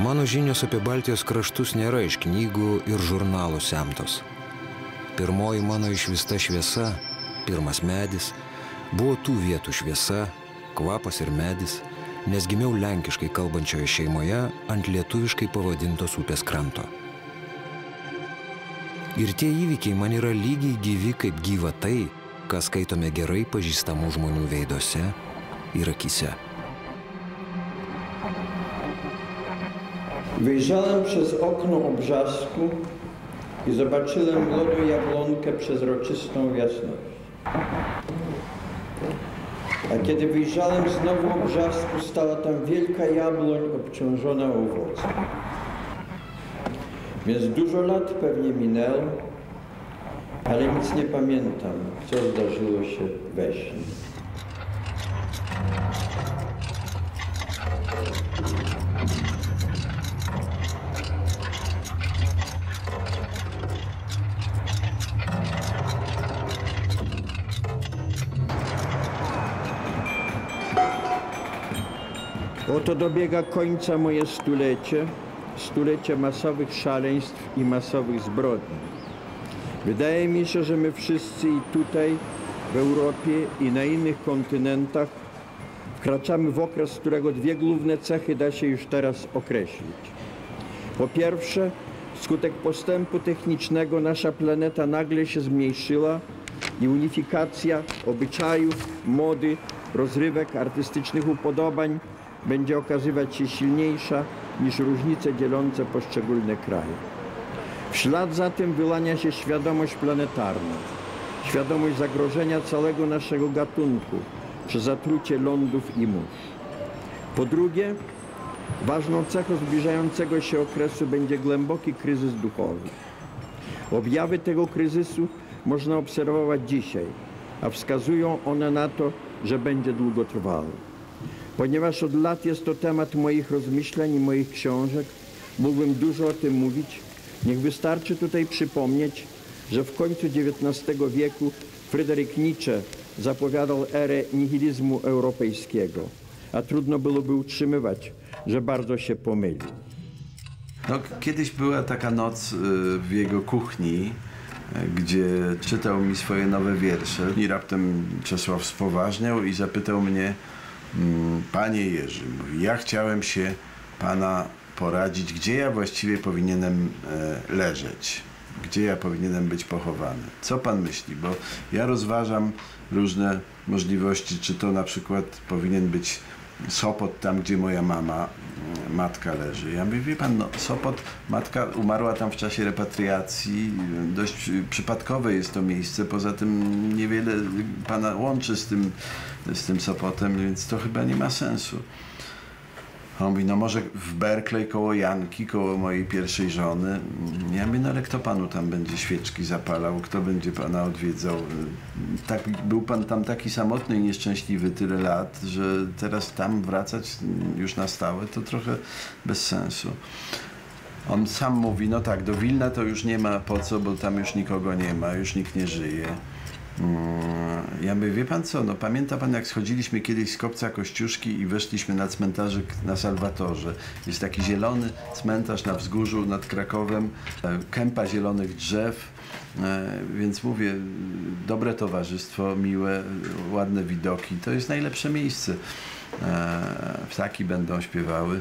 Mano žinios apie Baltijos kraštus nėra iš knygų ir žurnalų semtos. Pirmoji mano išvysta šviesa, pirmas medis, buvo tų vietų šviesa, kvapas ir medis, nes gimiau lenkiškai kalbančioje šeimoje ant lietuviškai pavadintos upės kranto. Ir tie įvykiai man yra lygiai gyvi kaip gyva tai, ką skaitome gerai pažįstamų żmonių veiduose ir akyse. Wyjrzałem przez okno Obrzasku i zobaczyłem młodą jabłonkę przezroczystą jasność. A kiedy wyjrzałem znowu Obrzasku, stała tam wielka jabłoń obciążona owocem. Więc dużo lat pewnie minęło, ale nic nie pamiętam, co zdarzyło się we śnie. Oto dobiega końca moje stulecie, stulecie masowych szaleństw i masowych zbrodni. Wydaje mi się, że my wszyscy i tutaj, w Europie i na innych kontynentach wkraczamy w okres, którego dwie główne cechy da się już teraz określić. Po pierwsze, wskutek postępu technicznego nasza planeta nagle się zmniejszyła i unifikacja obyczajów, mody, rozrywek, artystycznych upodobań będzie okazywać się silniejsza niż różnice dzielące poszczególne kraje. W ślad za tym wyłania się świadomość planetarna, świadomość zagrożenia całego naszego gatunku przez zatrucie lądów i mórz. Po drugie, ważną cechą zbliżającego się okresu będzie głęboki kryzys duchowy. Objawy tego kryzysu można obserwować dzisiaj, a wskazują one na to, że będzie długotrwały. Ponieważ od lat jest to temat moich rozmyśleń i moich książek, mógłbym dużo o tym mówić. Niech wystarczy tutaj przypomnieć, że w końcu XIX wieku Friedrich Nietzsche zapowiadał erę nihilizmu europejskiego, a trudno byłoby utrzymywać, że bardzo się pomylił. No, kiedyś była taka noc w jego kuchni, gdzie czytał mi swoje nowe wiersze i raptem Czesław spoważniał i zapytał mnie: Panie Jerzy, mówi, ja chciałem się pana poradzić, gdzie ja właściwie powinienem leżeć, gdzie ja powinienem być pochowany. Co pan myśli? Bo ja rozważam różne możliwości, czy to na przykład powinien być Sopot, tam gdzie moja matka leży. Ja mówię, wie pan, no, Sopot, matka umarła tam w czasie repatriacji, dość przypadkowe jest to miejsce, poza tym niewiele pana łączy z tym Sopotem, więc to chyba nie ma sensu. A on mówi, no może w Berkeley koło Janki, koło mojej pierwszej żony. Ja mówię, no ale kto panu tam będzie świeczki zapalał, kto będzie pana odwiedzał? Tak, był pan tam taki samotny i nieszczęśliwy tyle lat, że teraz tam wracać już na stałe to trochę bez sensu. On sam mówi, no tak, do Wilna to już nie ma po co, bo tam już nikogo nie ma, już nikt nie żyje. Ja mówię, wie pan co, no pamięta pan, jak schodziliśmy kiedyś z kopca Kościuszki i weszliśmy na cmentarzyk na Salwatorze. Jest taki zielony cmentarz na wzgórzu nad Krakowem, kępa zielonych drzew, więc mówię, dobre towarzystwo, miłe, ładne widoki, to jest najlepsze miejsce. Ptaki będą śpiewały.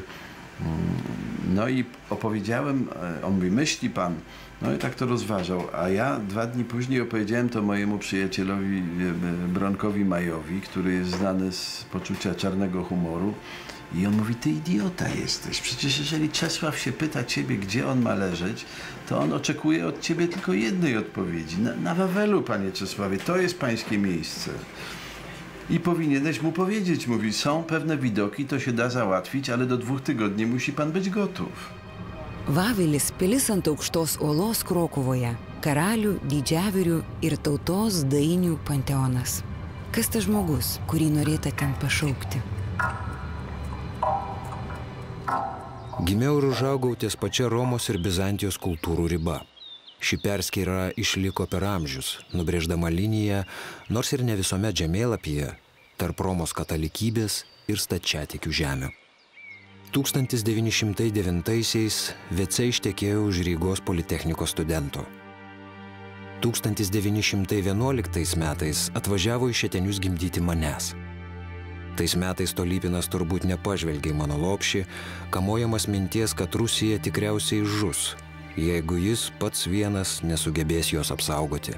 No i opowiedziałem, on mówi, myśli pan? No i tak to rozważał, a ja 2 dni później opowiedziałem to mojemu przyjacielowi Bronkowi Majowi, który jest znany z poczucia czarnego humoru, i on mówi, ty idiota jesteś, przecież jeżeli Czesław się pyta ciebie, gdzie on ma leżeć, to on oczekuje od ciebie tylko jednej odpowiedzi, na Wawelu, panie Czesławie, to jest pańskie miejsce. I powinieneś mu powiedzieć, mówi, są pewne widoki, to się da załatwić, ale do 2 tygodni musi pan być gotów. Vavilis pilis ant aukštos uolos Krokuvoje, karalių, didžiavirių ir tautos dainių panteonas. Kas tas žmogus, kurį norėta ten pašaukti? Gimiau ir užaugau ties pačia Romos ir Bizantijos kultūrų riba. Ši perskyra išliko per amžius, nubrėždama liniją, nors ir ne visuomet žemėlapyje, tarp Romos katalikybės ir stačiatikių žemių. 1909-aisiais Vece ištekėjo už Rygos politechnikos studento. 1911 metais atvažiavo į Šetenius gimdyti manęs. Tais metais Stolypinas turbūt nepažvelgė į mano lopšį, kamuojamas minties, kad Rusija tikriausiai žus, jeigu jis pats vienas nesugebės jos apsaugoti.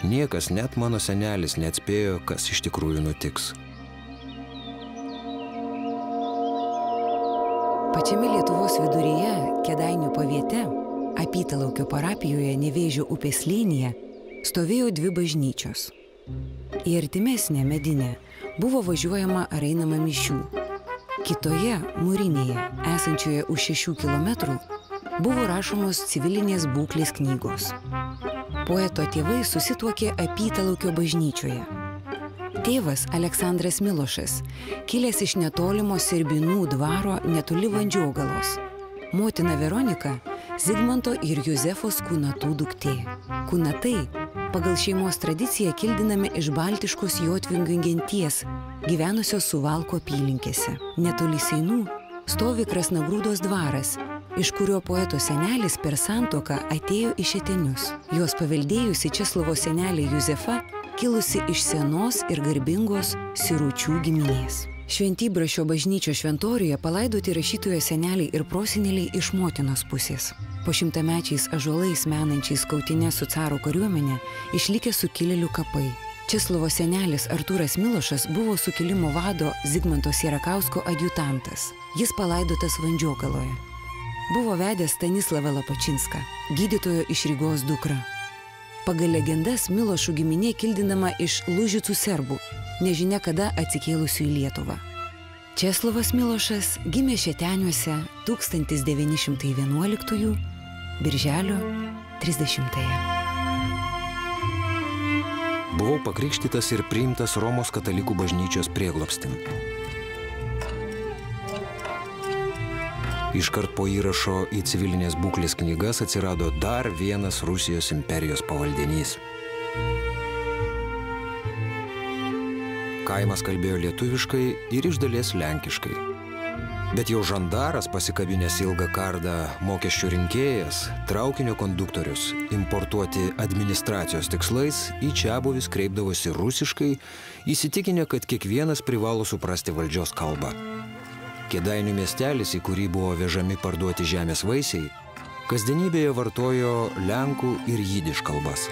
Niekas, net mano senelis, neatspėjo, kas iš tikrųjų nutiks. Pačiame Lietuvos viduryje, Kėdainių paviete, Apytalaukio parapijoje Nevėžio upės slėnyje, stovėjo 2 bažnyčios. Į artimesnę medinę buvo važiuojama ar einama mišių. Kitoje, mūrinėje, esančioje už 6 kilometrų, buvo rašomos civilinės būklės knygos. Poeto tėvai susituokė Apytalaukio bažnyčioje. Tėvas Aleksandras Milošas, kilęs iš netolimo Serbinų dvaro netoli Vandžiogalos. Motina Veronika, Zigmanto ir Juzefos Kunatų duktė. Kunatai pagal šeimos tradiciją kildinami iš baltiškos jotvingių genties, gyvenusios Suvalkų apylinkėse. Netoli Seinų stovi Krasnagrūdos dvaras, iš kurio poeto senelis per santuoką atėjo į Šetenius. Jos paveldėjusi Česlovo senelė Juzefa, kilusi iš senos ir garbingos Siručių giminės. Šventybrašio bažnyčio šventoriuje palaidoti rašytojo seneliai ir proseneliai iš motinos pusės. Po 100-mečiais ąžuolais menančiais kautinės su caro kariuomenė išlikę sukilėlių kapai. Česlovo senelis Artūras Milošas buvo sukilimo vado Zigmanto Sierakausko adjutantas. Jis palaidotas Vandžiogaloje. Buvo vedęs Stanislavą Lapačinską, gydytojo iš Rygos dukrą. Pagal legendas Milošų giminė kildinama iš Lužicų serbų, nežinia kada atsikėlusių į Lietuvą. Česlovas Milošas gimė Šeteniuose 1911 birželio 30-ąją. Buvau pakrikštytas ir priimtas Romos katalikų bažnyčios prieglobstin. Iškart po įrašo į civilinės būklės knygas atsirado dar vienas Rusijos imperijos pavaldinys. Kaimas kalbėjo lietuviškai ir iš dalies lenkiškai. Bet jau žandaras, pasikabinęs ilgą kardą, mokesčių rinkėjas, traukinio konduktorius, importuoti administracijos tikslais, į čiabuvis kreipdavosi rusiškai, įsitikinę, kad kiekvienas privalo suprasti valdžios kalbą. Kėdainių miestelis, į kurį buvo vežami parduoti žemės vaisiai, kasdienybėje vartojo lenkų ir jidiš kalbas.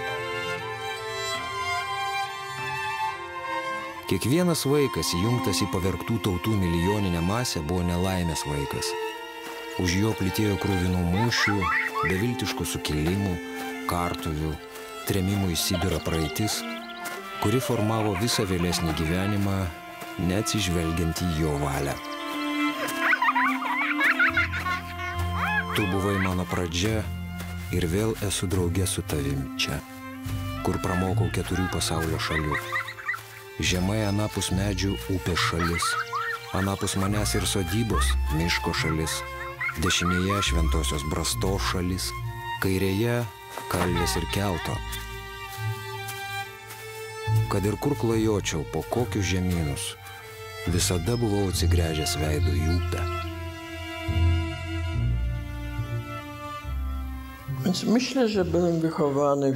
Kiekvienas vaikas įjungtas į pavergtų tautų milijoninę masę buvo nelaimės vaikas. Už jo plytėjo kruvinų mūšių, beviltiškų sukilimų, kartuvių, trėmimų į Sibirą praeitis, kuri formavo visą vėlesnį gyvenimą, neatsižvelgiant į jo valią. Tu buvai mano pradžia ir vėl esu drauge su tavim čia, kur pramokau 4 pasaulio šalių. Žemai anapus medžių upės šalis, anapus manęs ir sodybos miško šalis, dešinėje Šventosios Brastos šalis, kairėje Kalvės ir Kelto. Kad ir kur klajočiau, po kokius žemynus, visada buvau atsigręžęs veidu į upę. Więc myślę, że byłem wychowany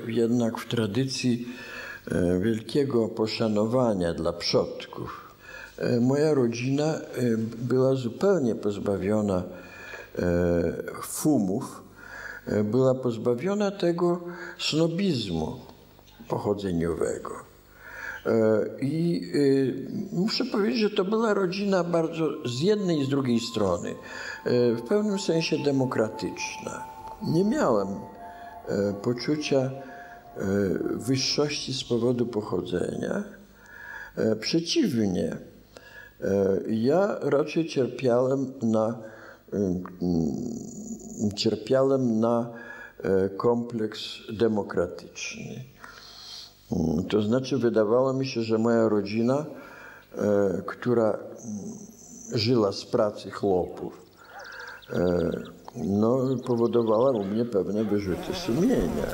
jednak w tradycji wielkiego poszanowania dla przodków. Moja rodzina była zupełnie pozbawiona fumów, była pozbawiona tego snobizmu pochodzeniowego. I muszę powiedzieć, że to była rodzina bardzo z jednej i z drugiej strony, w pewnym sensie demokratyczna. Nie miałem poczucia wyższości z powodu pochodzenia. Przeciwnie, ja raczej cierpiałem na kompleks demokratyczny. To znaczy wydawało mi się, że moja rodzina, która żyła z pracy chłopów, powodowała u mnie pewne wyrzuty sumienia.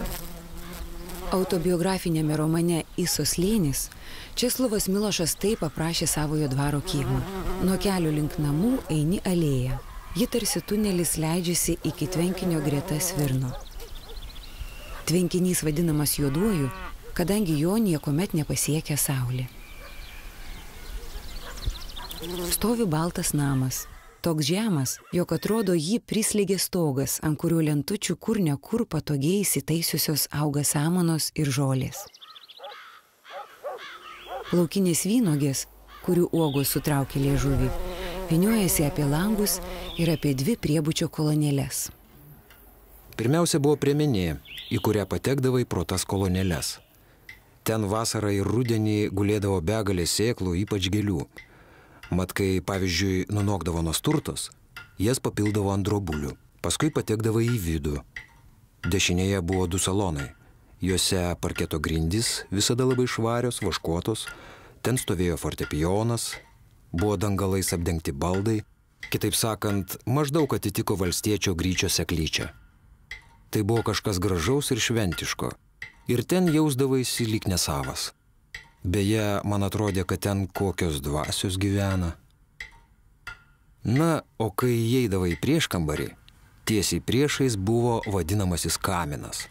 Autobiografiniame romane Isos slėnis Česlovas Milošas taip aprašė savojo dvaro kiemą. Nuo kelio link namų eini alėja. Ji tarsi tunelis leidžiasi iki tvenkinio greta Svirno. Tvenkinys vadinamas Juoduoju, kadangi jo niekuomet nepasiekia saulė. Stovi baltas namas. Toks žemas, jog atrodo jį prislėgė stogas, ant kurio lentučių kur ne kur patogiai įsitaisiusios auga samanos ir žolės. Laukinės vynogės, kurių uogos sutraukia liežuvį, vyniojasi apie langus ir apie 2 priebučio kolonėles. Pirmiausia buvo priemenė, į kurią patekdavai pro tas kolonėles. Ten vasarą ir rudenį gulėdavo begalė sėklų, ypač gėlių. Mat, kai, pavyzdžiui, nunokdavo nasturtos, jas papildavo ant drobulių. Paskui patekdavo į vidų. Dešinėje buvo 2 salonai. Juose parketo grindys, visada labai švarios, vaškuotos. Ten stovėjo fortepijonas, buvo dangalais apdengti baldai. Kitaip sakant, maždaug atitiko valstiečio Gryčio seklyčią. Tai buvo kažkas gražaus ir šventiško. Ir ten jausdavaisi lyg nesavas. Beje, man atrodė, kad ten kokios dvasios gyvena. Na, o kai įeidavai į prieškambarį, tiesiai priešais buvo vadinamasis kaminas.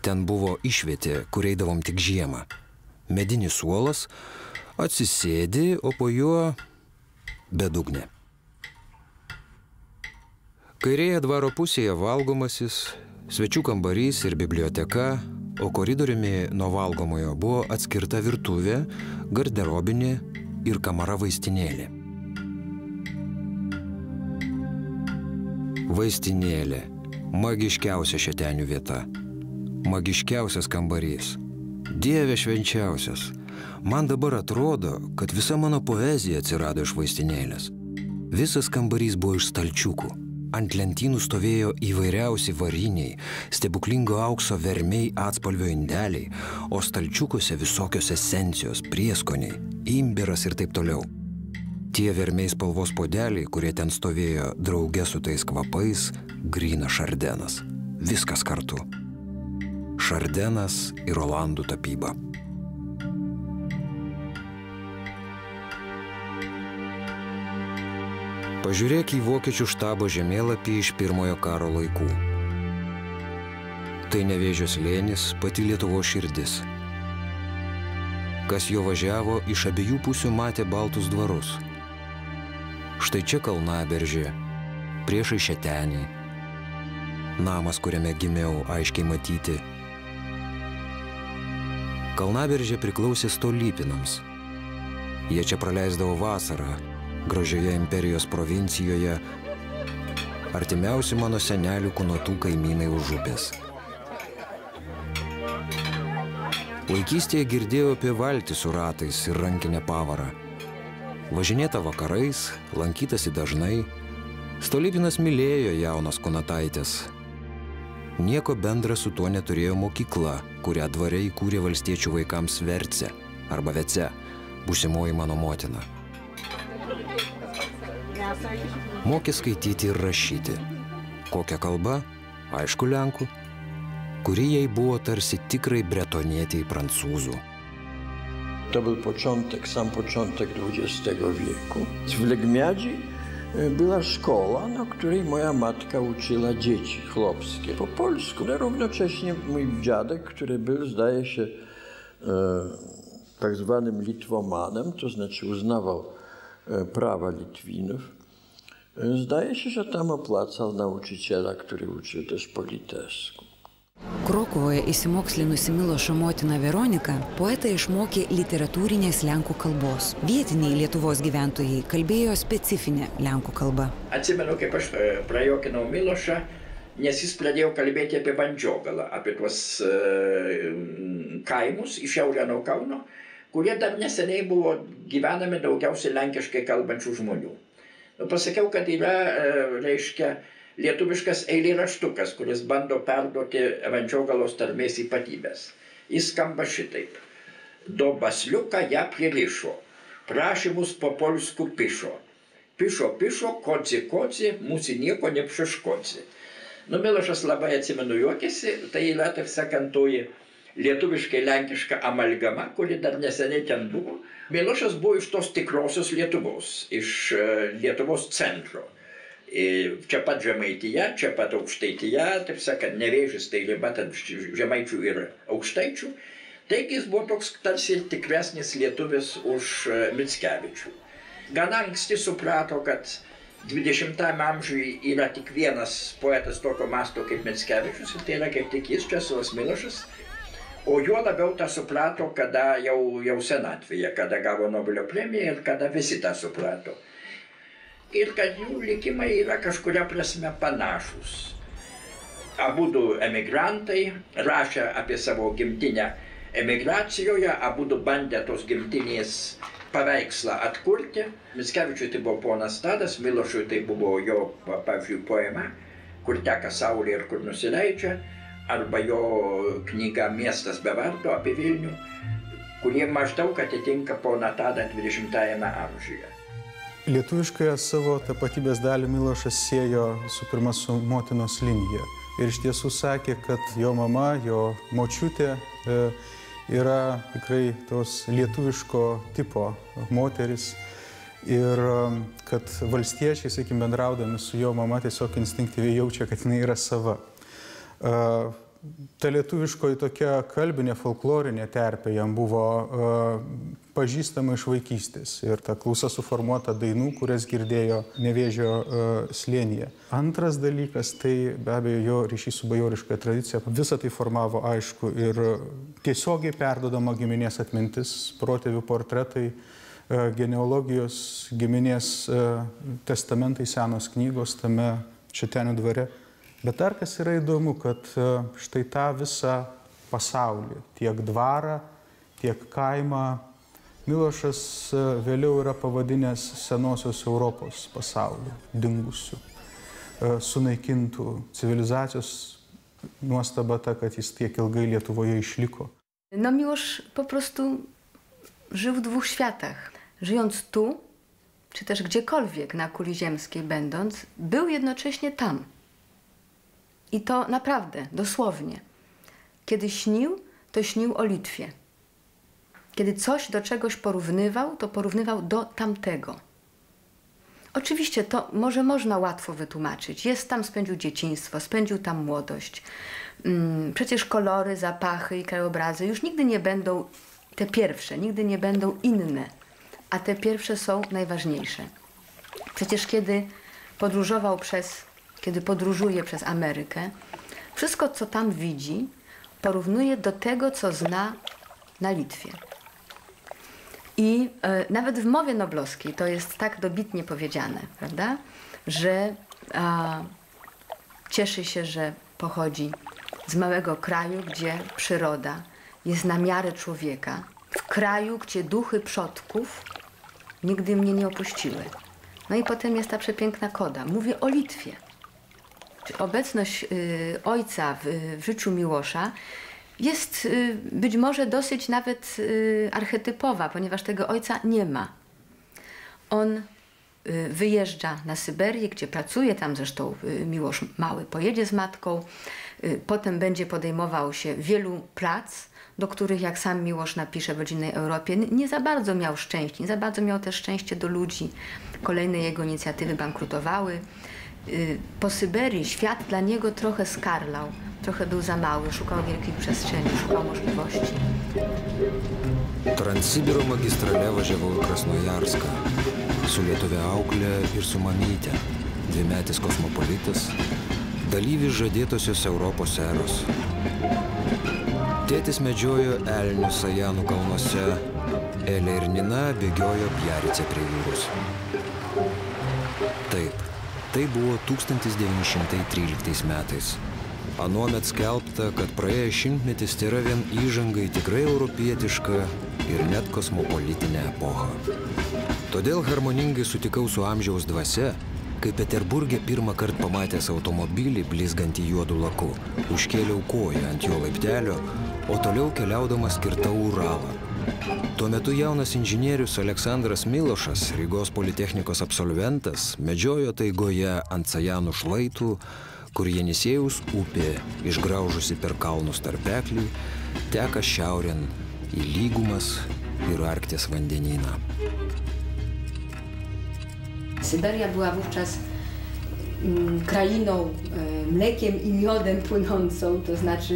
Ten buvo išvietė, kur eidavom tik žiemą. Medinis suolas, atsisėdi, o po juo bedugnė. Kairėje dvaro pusėje valgomasis, svečių kambarys ir biblioteka, o koridoriumi nuo valgomojo buvo atskirta virtuvė, garderobinė ir kamara vaistinėlė. Vaistinėlė – magiškiausia šetenių vieta. Magiškiausias kambarys. Dieve švenčiausias. Man dabar atrodo, kad visa mano poezija atsirado iš vaistinėlės. Visas kambarys buvo iš stalčiukų. Ant lentynų stovėjo įvairiausi variniai, stebuklingo aukso vermiai atspalvio indeliai, o stalčiukuose visokios esencijos, prieskoniai, imbiras ir taip toliau. Tie vermiai spalvos podeliai, kurie ten stovėjo drauge su tais kvapais, grynas šardenas. Viskas kartu. Šardenas ir olandų tapyba. Pažiūrėk į vokiečių štabo žemėlapį iš Pirmojo karo laikų. Tai Nevėžio slėnis, pati Lietuvos širdis. Kas jo važiavo, iš abiejų pusių matė baltus dvarus. Štai čia Kalnaberžė, priešai Šetenį. Namas, kuriame gimiau, aiškiai matyti. Kalnaberžė priklausė Stolypinams. Jie čia praleisdavo vasarą, gražioje imperijos provincijoje, artimiausi mano senelių Kunotų kaimynai už upės. Vaikystėje girdėjau apie valtį su ratais ir rankinę pavarą. Važinėta vakarais, lankytasi dažnai. Stolypinas mylėjo jaunas Kunataitės. Nieko bendra su tuo neturėjo mokykla, kurią dvare įkūrė valstiečių vaikams Verce arba Vece, būsimoji mano motina. Mokė skaityti ir rašyti. Kokia kalba? Aišku, lenkų, kuri jai buvo tarsi tikrai bretonietei prancūzų. To był sam początek XX wieku. W Legmiadzie była szkoła, na której moja matka uczyła dzieci chłopskie po polsku. Ale równocześnie mój dziadek, który był, zdaje się, tak zwanym Litwomanem, to znaczy uznawał prawa Litwinów, zdaje się, że tam opłacał nauczyciela, który uczył też po litewsku. Krokuvoje įsimokslinusi Milošo motina Veronika poetą išmokė literatūrinės lenkų kalbos. Vietiniai Lietuvos gyventojai kalbėjo specifinę lenkų kalbą. Atsimenu, kaip aš prajuokinau Milošą nes jis pradėjo kalbėti apie Vandžiogalą, apie tuos kaimus į šiaurę nuo Kauno, kurie dar neseniai buvo gyvenami daugiausiai lenkiškai kalbančių žmonių. Pasakiau, kad yra, reiškia, lietuviškas eilėraštukas, kuris bando perduoti Vandžiogalos tarmės ypatybės. Jis skamba šitaip. Do basliuka ją pririšo, prašymus po polsku pišo. Pišo, pišo, kodzi, kodzi, mūsų nieko nepšiškodzi. Milošas labai atsimenu juokėsi, tai yra, taip sakant, toji lietuviškai lenkiška amalgama, kuri dar neseniai ten buvo. Milošas buvo iš tos tikrosios Lietuvos, iš Lietuvos centro. Čia pat Žemaitija, čia pat Aukštaitija, taip sakant, Nevėžis tai riba tarp Žemaičių ir Aukštaičių. Taigi jis buvo toks tarsi tikresnis lietuvis už Mickevičių. Gana anksti suprato, kad 20-ame amžiuje yra tik vienas poetas tokio masto kaip Mickevičius, ir tai yra kaip tik jis, Česlovas Milošas. O juo labiau tą suprato, kada jau senatvėje, kada gavo Nobelio premiją ir kada visi tą suprato. Ir kad jų likimai yra kažkuria prasme panašus. Abudu emigrantai, rašė apie savo gimtinę emigracijoje, abudu bandė tos gimtinės paveikslą atkurti. Mickevičiui tai buvo ponas Tadas, Milošui tai buvo jo, pavyzdžiui, poema, kur teka saulė ir kur nusileidžia, arba jo knyga Miestas be vardo apie Vilnių, kurie maždaug atitinka poną Tadą 20-ame amžiuje. Lietuviškąją savo tapatybės dalį Milošas siejo su pirma su motinos linija. Ir iš tiesų sakė, kad jo mama, jo močiutė yra tikrai tos lietuviško tipo moteris. Ir kad valstiečiai, sakykim, bendraudami su jo mama, tiesiog instinktyviai jaučia, kad jinai yra sava. Ta lietuviškoji tokia kalbinė, folklorinė terpė jam buvo pažįstama iš vaikystės ir ta klausa suformuota dainų, kurias girdėjo Nevėžio slėnyje. Antras dalykas, tai be abejo jo ryšys su bajoriška tradicija. Visą tai formavo, aišku, ir tiesiogiai perdodama giminės atmintis, protėvių portretai, genealogijos, giminės testamentai, senos knygos tame Šatenių dvare. Bet dar kas yra įdomu, kad štai tą visą pasaulį, tiek dvarą, tiek kaimą, Milošas vėliau yra pavadinęs senosios Europos pasauliu, dingusiu, sunaikintų civilizacijos. Nuostaba ta, kad jis tiek ilgai Lietuvoje išliko. No Miłosz po prostu żył w dwóch światach. Żyjąc tu, czy też gdziekolwiek na kuli ziemskiej będąc, był jednocześnie tam. I to naprawdę, dosłownie. Kiedy śnił, to śnił o Litwie. Kiedy coś do czegoś porównywał, to porównywał do tamtego. Oczywiście to może można łatwo wytłumaczyć. Jest tam, spędził dzieciństwo, spędził tam młodość. Przecież kolory, zapachy i krajobrazy już nigdy nie będą te pierwsze, nigdy nie będą inne. A te pierwsze są najważniejsze. Przecież kiedy podróżuje przez Amerykę, wszystko, co tam widzi, porównuje do tego, co zna na Litwie. I nawet w mowie noblowskiej to jest tak dobitnie powiedziane, prawda, że cieszy się, że pochodzi z małego kraju, gdzie przyroda jest na miarę człowieka, w kraju, gdzie duchy przodków nigdy mnie nie opuściły. No i potem jest ta przepiękna koda. Mówię o Litwie. Obecność ojca w życiu Miłosza jest być może dosyć nawet archetypowa, ponieważ tego ojca nie ma. On wyjeżdża na Syberię, gdzie pracuje, tam zresztą Miłosz mały pojedzie z matką, potem będzie podejmował się wielu prac, do których, jak sam Miłosz napisze w Rodzinnej Europie, nie za bardzo miał szczęście, nie za bardzo miał też szczęście do ludzi. Kolejne jego inicjatywy bankrutowały. Po Syberii świat dla niego trochę skarlał, trochę był za mały, szukał wielkich przestrzeni, szukał możliwości. Transsibiro magistrale važiavau į Krasnojarską su lietuvė auklė ir su mamyte, dvimetis kosmopolitas, dalyvis žadėtosios Europos eros. Tėtis medžiojo elnių Sajanų kalnuose, Elė ir Nina bėgiojo Biarice prie jūros. Taip, tai buvo 1913 metais. Anuomet skelbta, kad praėjęs šimtmetis tėra vien įžanga į tikrai europietišką ir net kosmopolitinę epochą. Todėl harmoningai sutikau su amžiaus dvasia, kai Peterburge pirmą kartą pamatęs automobilį blizgantį juodu laku, užkėliau koją ant jo laiptelio, o toliau keliaudamas kirtau Uralą. Tuo metu jaunas inžinierius Aleksandras Milošas, Rygos politechnikos absolventas, medžiojo taigoje ant Sajanų šlaitų, kur Jenisėjaus upė, išgraužusi per kalnus tarpeklį, teka šiaurėn į lygumas ir Arkties vandenyną. Syberia była wówczas krainą mlekiem i miodem płynącą, to znaczy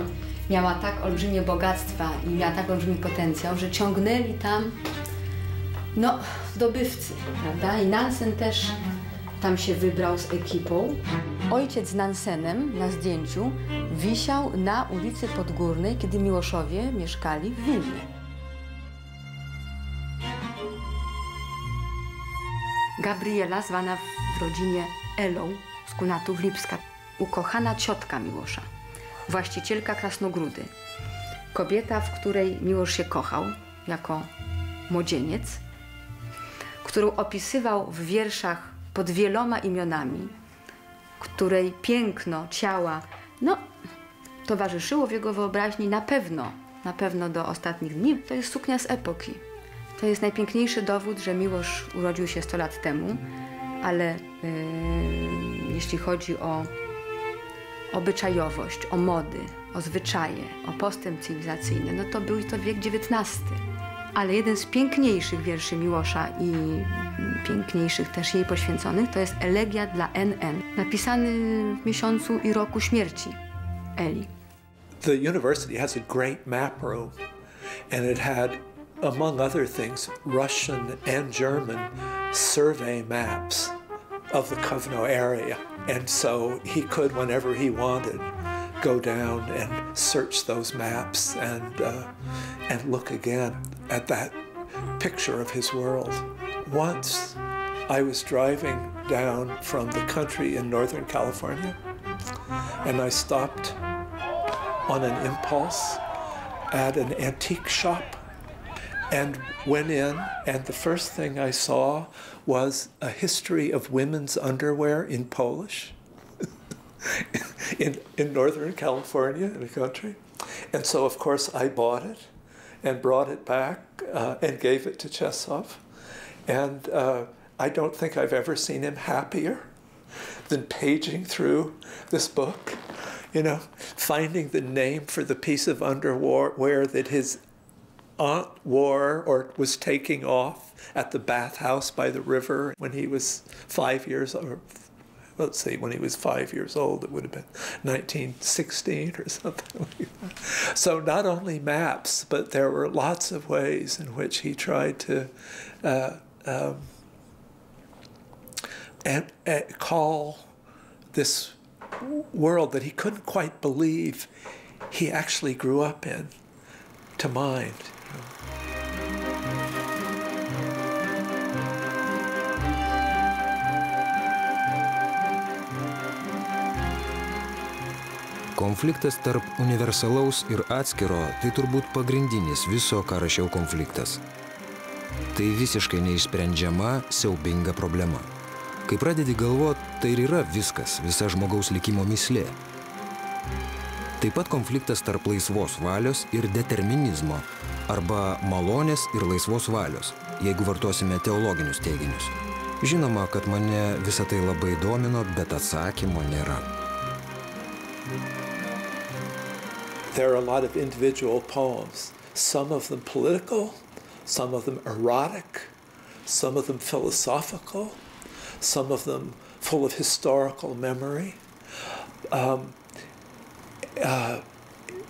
miała tak olbrzymie bogactwa i miała tak olbrzymi potencjał, że ciągnęli tam zdobywcy, prawda? I Nansen też tam się wybrał z ekipą. Ojciec z Nansenem na zdjęciu wisiał na ulicy Podgórnej, kiedy Miłoszowie mieszkali w Wilnie. Gabriela, zwana w rodzinie Elą z Kunatów Lipska, ukochana ciotka Miłosza, właścicielka Krasnogródy, kobieta, w której Miłosz się kochał jako młodzieniec, którą opisywał w wierszach pod wieloma imionami, której piękno ciała towarzyszyło w jego wyobraźni na pewno do ostatnich dni. To jest suknia z epoki. To jest najpiękniejszy dowód, że Miłosz urodził się 100 lat temu, ale jeśli chodzi o obyczajowość, o mody, o zwyczaje, o postęp cywilizacyjny, to był to wiek XIX. Ale jeden z piękniejszych wierszy Miłosza i piękniejszych też jej poświęconych to jest Elegia dla NN, napisany w miesiącu i roku śmierci Eli. The university has a great map room, and it had, among other things, Russian and German survey maps of the Kovno area. And so he could, whenever he wanted, go down and search those maps and look again at that picture of his world. Once I was driving down from the country in Northern California, and I stopped on an impulse at an antique shop and went in, and the first thing I saw was a history of women's underwear in Polish in Northern California, in the country. And so, of course, I bought it and brought it back and gave it to Czesław. And I don't think I've ever seen him happier than paging through this book, finding the name for the piece of underwear that his aunt wore or was taking off at the bathhouse by the river when he was 5 years old. Let's see, when he was 5 years old, it would have been 1916 or something like that. So not only maps, but there were lots of ways in which he tried to call this world that he couldn't quite believe he actually grew up in to mind. Konfliktas tarp universalaus ir atskiro tai turbūt pagrindinis viso, ką rašiau konfliktas. Tai visiškai neišsprendžiama, siaubinga problema. Kai pradedi galvoti, tai ir yra viskas, visa žmogaus likimo mislė. Taip pat konfliktas tarp laisvos valios ir determinizmo, arba malonės ir laisvos valios, jeigu vartosime teologinius teiginius. Žinoma, kad mane visą tai labai domino, bet atsakymo nėra. There are a lot of individual poems, some of them political, some of them erotic, some of them philosophical, some of them full of historical memory.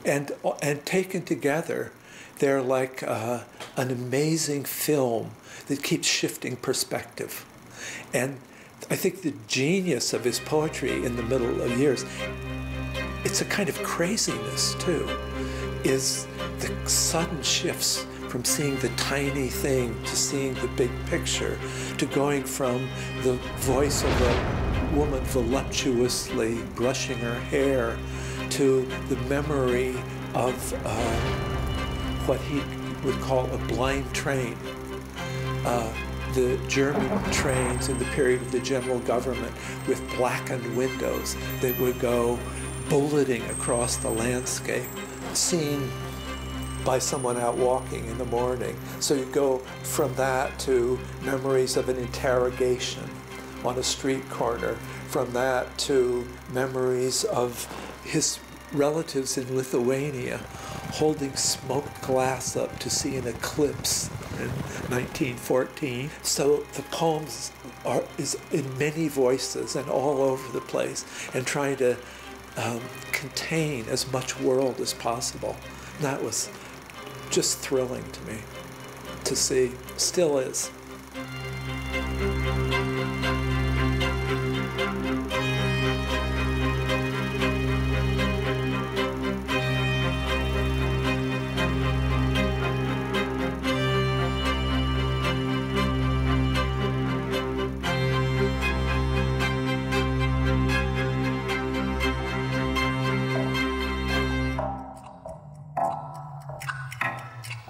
And taken together, they're like an amazing film that keeps shifting perspective. And I think the genius of his poetry in the middle of years, it's a kind of craziness too, is the sudden shifts from seeing the tiny thing to seeing the big picture, to going from the voice of a woman voluptuously brushing her hair, to the memory of what he would call a blind train. The German trains in the period of the general government with blackened windows that would go bulleting across the landscape, seen by someone out walking in the morning. So you go from that to memories of an interrogation on a street corner, from that to memories of his relatives in Lithuania holding smoked glass up to see an eclipse in 1914. So the poems is in many voices and all over the place, and trying to contain as much world as possible. And that was just thrilling to me to see, still is.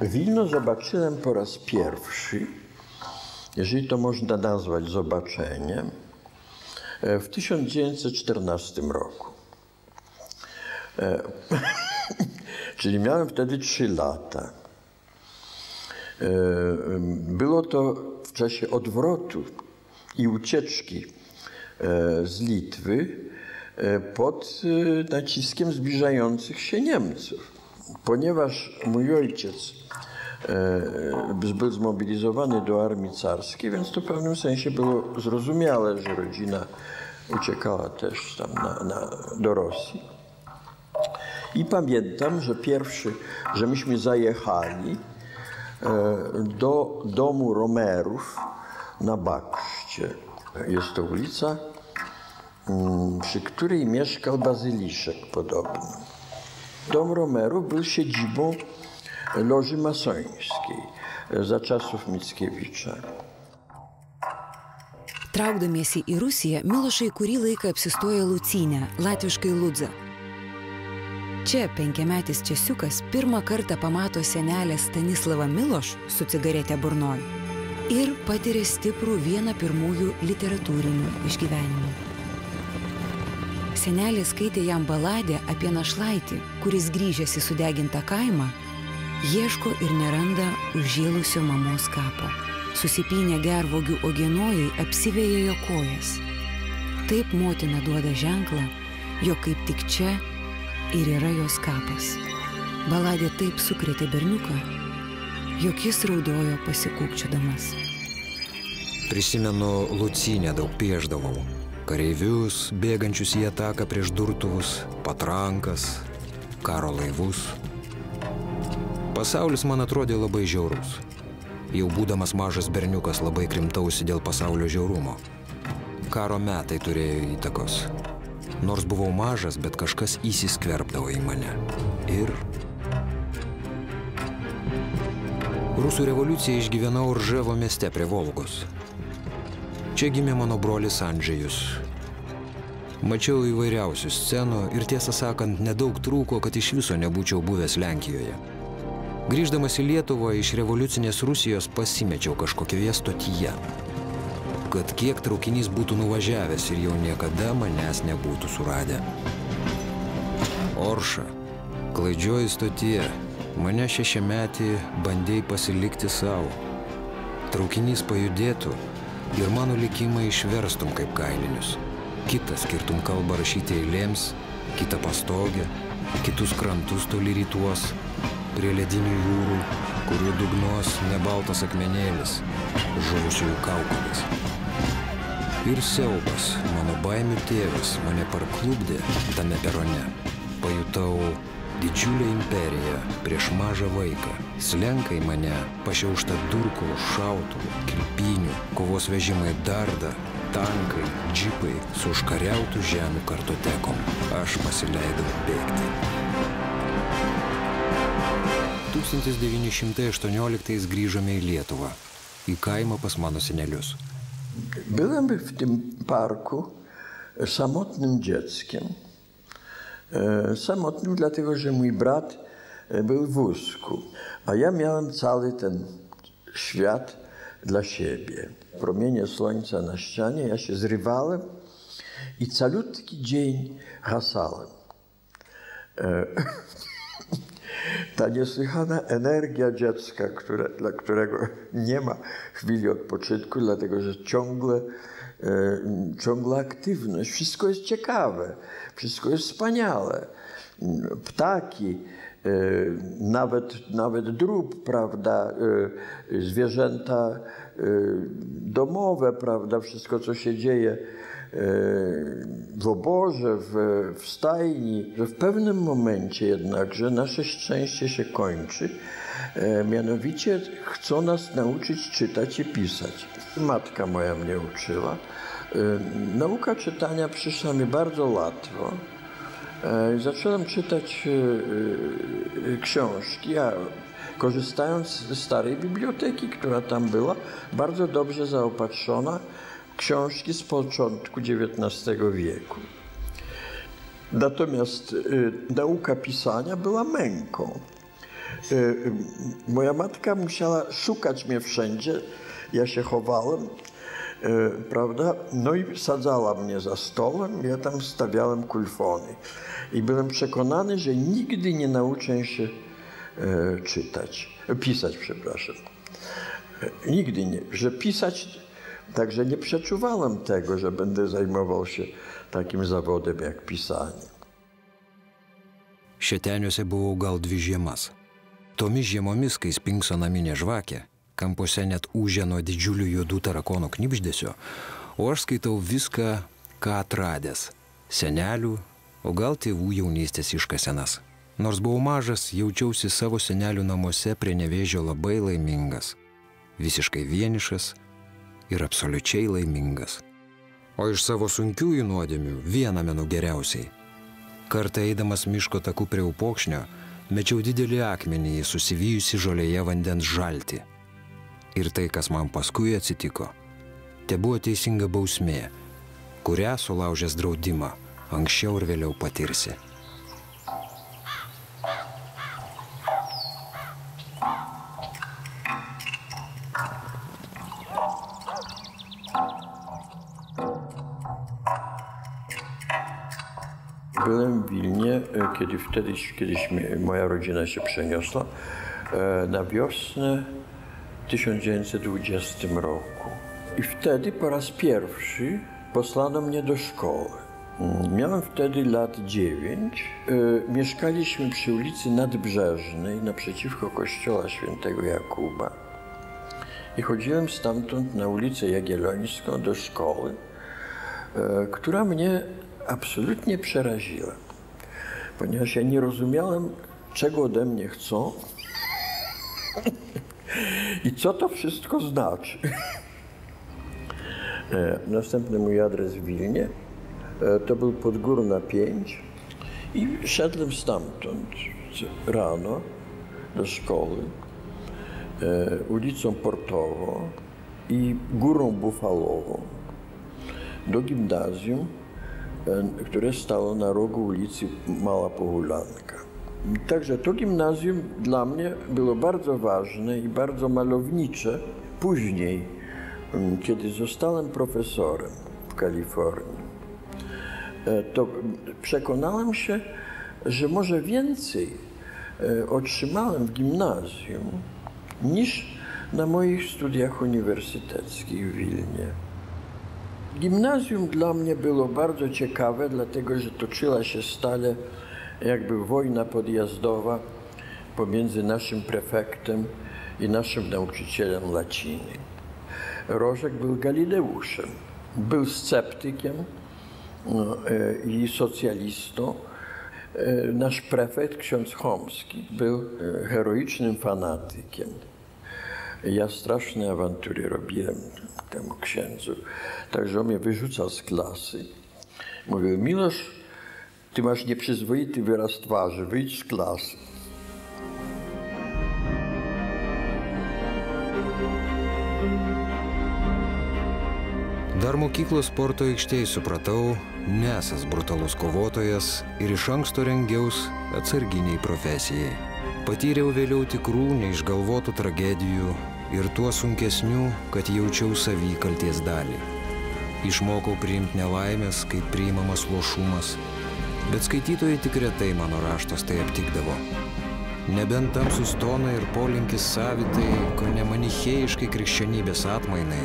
Wilno zobaczyłem po raz pierwszy, jeżeli to można nazwać zobaczeniem, w 1914 roku. Czyli miałem wtedy 3 lata. Było to w czasie odwrotu i ucieczki z Litwy pod naciskiem zbliżających się Niemców. Ponieważ mój ojciec był zmobilizowany do armii carskiej, więc to w pewnym sensie było zrozumiałe, że rodzina uciekała też tam do Rosji. I pamiętam, że myśmy zajechali do domu Romerów na Bakszcie. Jest to ulica, przy której mieszkał Bazyliszek podobno. Dom Romerów był siedzibą loży masońskiej za czasów Mickiewicza. Traukdamiesi į Rusiją, Milošai kurį laiką apsistojo Lucynė, latviškai Ludza. Čia 5-metis Česiukas pirmą kartą pamato senelę Stanislavą Miloš su cigaretė burnoj ir patiria stiprų vieną pirmųjų literatūrinių išgyvenimų. Senelė skaitė jam baladę apie našlaitį, kuris grįžęs į sudegintą kaimą, ieško ir neranda užžėlusio mamos kapo. Susipynę gervuogių ogienojai apsiveja jo kojas. Taip motina duoda ženklą, jog kaip tik čia ir yra jos kapas. Baladė taip sukrėtė berniuką, jog jis raudojo pasikūkčiodamas. Prisimenu, Lucynę daug piešdavau. Kareivius, bėgančius į ataką prieš durtuvus, patrankas, karo laivus. Pasaulis man atrodė labai žiaurus. Jau būdamas mažas berniukas labai krimtausi dėl pasaulio žiaurumo. Karo metai turėjo įtakos. Nors buvau mažas, bet kažkas įsiskverbdavo į mane. Ir Rusų revoliuciją išgyvenau Rževo mieste prie Volgos. Čia gimė mano brolis Andžejus. Mačiau įvairiausių scenų ir tiesą sakant, nedaug trūko, kad iš viso nebūčiau buvęs Lenkijoje. Grįždamas į Lietuvą iš revoliucinės Rusijos pasimečiau kažkokioje stotyje. Kad kiek traukinys būtų nuvažiavęs ir jau niekada manęs nebūtų suradę. Orša, klaidžioji stotyje, mane 6-metį bandėjai pasilikti savo. Traukinys pajudėtų ir mano likimą išverstum kaip kailinius. Kitą skirtum kalbą rašyti eilėms, kitą pastogę, kitus krantus toli rytuos, prie ledinių jūrų, kurių dugnos nebaltas akmenėlis, žuvusiųjų kaukolės. Ir siaubas, mano baimių tėvas, mane parklupdė tame perone. Pajutau didžiulę imperiją prieš mažą vaiką. Slenka į mane pašiaušta durkų, šautuvų, kilpinių, kovos vežimai darda, tankai, džipai su užkariautų žemių kartotekom. Aš pasileidau bėgti. 1918 grįžome į Lietuvą, į kaimą pas mano senelius. Byłem w tym parku samotnym dzieckiem. Samotnym dlatego, że mój brat był w wózku, a ja miałem cały ten świat dla siebie. Promienie słońca na ścianie, ja się zrywałem i calutki dzień hasałem. Ta niesłychana energia dziecka, dla którego nie ma chwili odpoczynku, dlatego że ciągła aktywność. Wszystko jest ciekawe, wszystko jest wspaniałe. Ptaki, nawet drób, prawda, zwierzęta domowe, prawda, wszystko co się dzieje w oborze, w stajni, że w pewnym momencie jednakże nasze szczęście się kończy, mianowicie chcą nas nauczyć czytać i pisać. Matka moja mnie uczyła. Nauka czytania przyszła mi bardzo łatwo. Zacząłem czytać książki, a korzystając ze starej biblioteki, która tam była, bardzo dobrze zaopatrzona, książki z początku XIX wieku. Natomiast nauka pisania była męką. Moja matka musiała szukać mnie wszędzie, ja się chowałem, prawda? No i sadzała mnie za stołem, ja tam stawiałem kulfony. I byłem przekonany, że nigdy nie nauczę się pisać, przepraszam. Nigdy nie, że pisać, także nie przeczuwałem tego, że będę zajmował się takim zawodem jak pisanie. Šeteniuose buvau gal 2 žiemas. Tomis žiemomis, kai spinkso naminė žvakė, kampuose net ūžė nuo didžiulių juodų tarakonų knibždesio, o aš skaitau viską, ką atradęs. Senelių, o gal tėvų jaunystės iškasenas. Nors buvau mažas, jaučiausi savo senelių namuose prie Nevėžio labai laimingas. Visiškai vienišas ir absoliučiai laimingas. O iš savo sunkiųjų nuodėmių vieną menu geriausiai. Kartą eidamas miško taku prie upokšnio, mečiau didelį akmenį į susivijusi žolėje vandens žaltį. Ir tai, kas man paskui atsitiko, te buvo teisinga bausmė, kurią sulaužęs draudimą anksčiau ir vėliau patirsi. Byłem w Wilnie, kiedyś moja rodzina się przeniosła, na wiosnę w 1920 roku. I wtedy po raz pierwszy posłano mnie do szkoły. Miałem wtedy lat 9. Mieszkaliśmy przy ulicy Nadbrzeżnej, naprzeciwko kościoła świętego Jakuba. I chodziłem stamtąd na ulicę Jagiellońską do szkoły, która mnie absolutnie przeraziła, ponieważ ja nie rozumiałem, czego ode mnie chcą i co to wszystko znaczy. Następny mój adres w Wilnie to był Podgórna 5 i szedłem stamtąd rano do szkoły ulicą Portową i Górą Bufalową do gimnazjum, które stało na rogu ulicy Mała Pohulanka. Także to gimnazjum dla mnie było bardzo ważne i bardzo malownicze. Później, kiedy zostałem profesorem w Kalifornii, to przekonałem się, że może więcej otrzymałem w gimnazjum niż na moich studiach uniwersyteckich w Wilnie. Gimnazjum dla mnie było bardzo ciekawe, dlatego że toczyła się stale jakby wojna podjazdowa pomiędzy naszym prefektem i naszym nauczycielem łaciny. Rożek był Galileuszem, był sceptykiem i socjalistą. Nasz prefekt, ksiądz Chomski, był heroicznym fanatykiem. Ja straszne awantury robiłem temu księdzu. Także on mnie wyrzucał z klasy. Mówił: Milosz, ty masz nieprzyzwoity wyraz twarzy, wyjdź z klasy. Dar mokyklos sporto aikštėje supratau, nesas brutalus kovotojas ir iš anksto rengiaus atsarginiai profesijai. Patyriau vėliau tikrų, neišgalvotų tragedijų ir tuo sunkesnių, kad jaučiau savy kalties dalį. Išmokau priimti nelaimės, kaip priimamas lošumas, bet skaitytojai tik retai mano raštos tai aptikdavo. Nebent tamsus tonai ir polinkis savitai, ko nemanichėjiškai krikščionybės atmainai,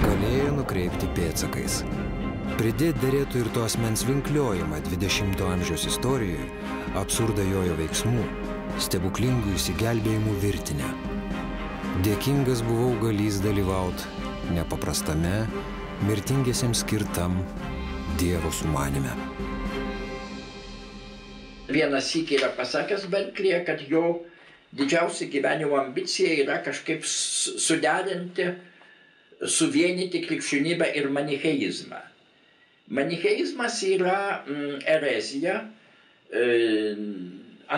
galėjo nukreipti pėdsakais. Pridėti derėtų ir to asmens vinkliojimą 20 amžiaus istorijoje, absurdą jojo veiksmų, stebuklingų išsigelbėjimų virtinę. Dėkingas buvau galys dalyvaut nepaprastame, mirtingiesiems skirtam Dievo sumanime. Vienas syk yra pasakęs Berkleyje, kad jo didžiausia gyvenimo ambicija yra kažkaip suderinti, suvienyti krikščionybę ir manicheizmą. Manicheizmas yra erezija,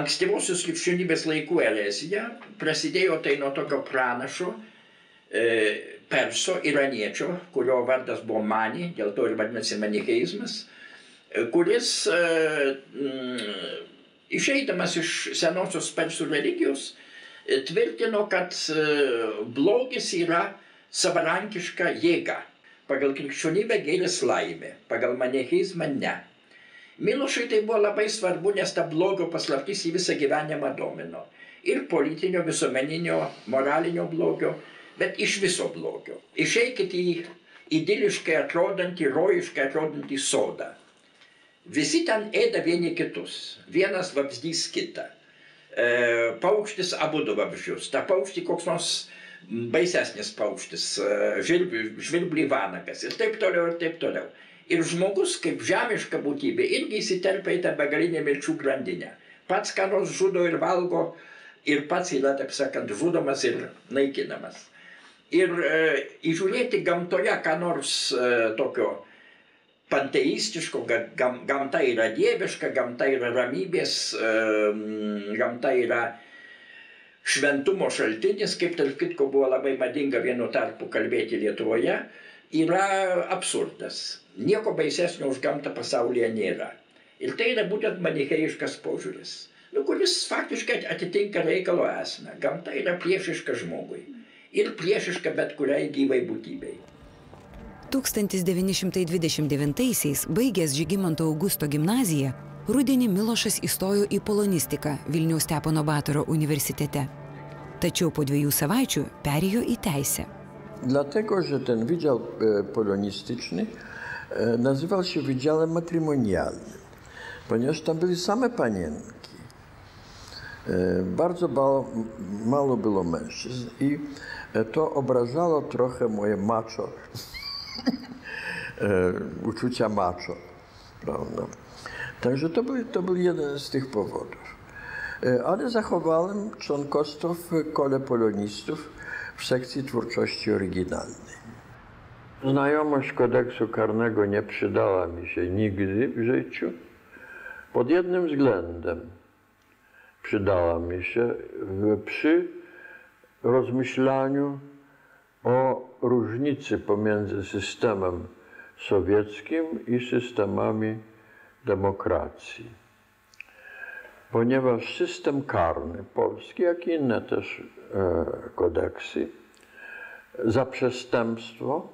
ankstyvosios krikščionybės laikų erezija, prasidėjo tai nuo tokio pranašo, perso, iraniečio, kurio vardas buvo Mani, dėl to ir vadinasi manicheizmas, kuris išeidamas iš senosios persų religijos tvirtino, kad blogis yra savarankiška jėga. Pagal krikščionybę gėris laimė, pagal manicheizmą ne. Milošui tai buvo labai svarbu, nes ta blogio paslaptis į visą gyvenimą domino. Ir politinio, visuomeninio, moralinio blogio, bet iš viso blogio. Išeikit į idiliškai atrodantį, rojiškai atrodantį sodą. Visi ten ėda vieni kitus. Vienas vabzdys kitą. Paukštis abudu vabzdžius. Ta paukštį koks nors baisesnis paukštis, žvirblį vanagas ir taip toliau ir taip toliau. Ir žmogus kaip žemiška būtybė irgi įsiterpia į tą begalinę mirčių grandinę. Pats ką nors žudo ir valgo ir pats yra, taip sakant, žudomas ir naikinamas. Ir įžiūrėti gamtoje ką nors tokio panteistiško, gamta yra dieviška, gamta yra ramybės, gamta yra šventumo šaltinis, kaip tarp kitko buvo labai madinga vienu tarpu kalbėti Lietuvoje, yra absurdas. Nieko baisesnio už gamtą pasaulyje nėra. Ir tai yra būtent manichėjiškas požiūris, kuris faktiškai atitinka reikalo esmę. Gamta yra priešiška žmogui ir priešiška bet kuriai gyvai būtybei. 1929-aisiais, baigęs Žygimanto Augusto gimnaziją, rudenį Milošas įstojo į polonistiką Vilniaus Stepono Batoro universitete. Tačiau po 2 savaičių perėjo į teisę. Dlatego, że ten wydział polonistyczny nazywał się Wydziałem Matrymonialnym, ponieważ tam były same panienki. Bardzo mało było mężczyzn i to obrażało trochę moje macho. Uczucia macho, prawda? Także to był jeden z tych powodów. Ale zachowałem członkostwo w kole polonistów w sekcji twórczości oryginalnej. Znajomość kodeksu karnego nie przydała mi się nigdy w życiu. Pod jednym względem przydała mi się przy rozmyślaniu o różnicy pomiędzy systemem sowieckim i systemami demokracji. Ponieważ system karny polski, jak i inne też kodeksy, za przestępstwo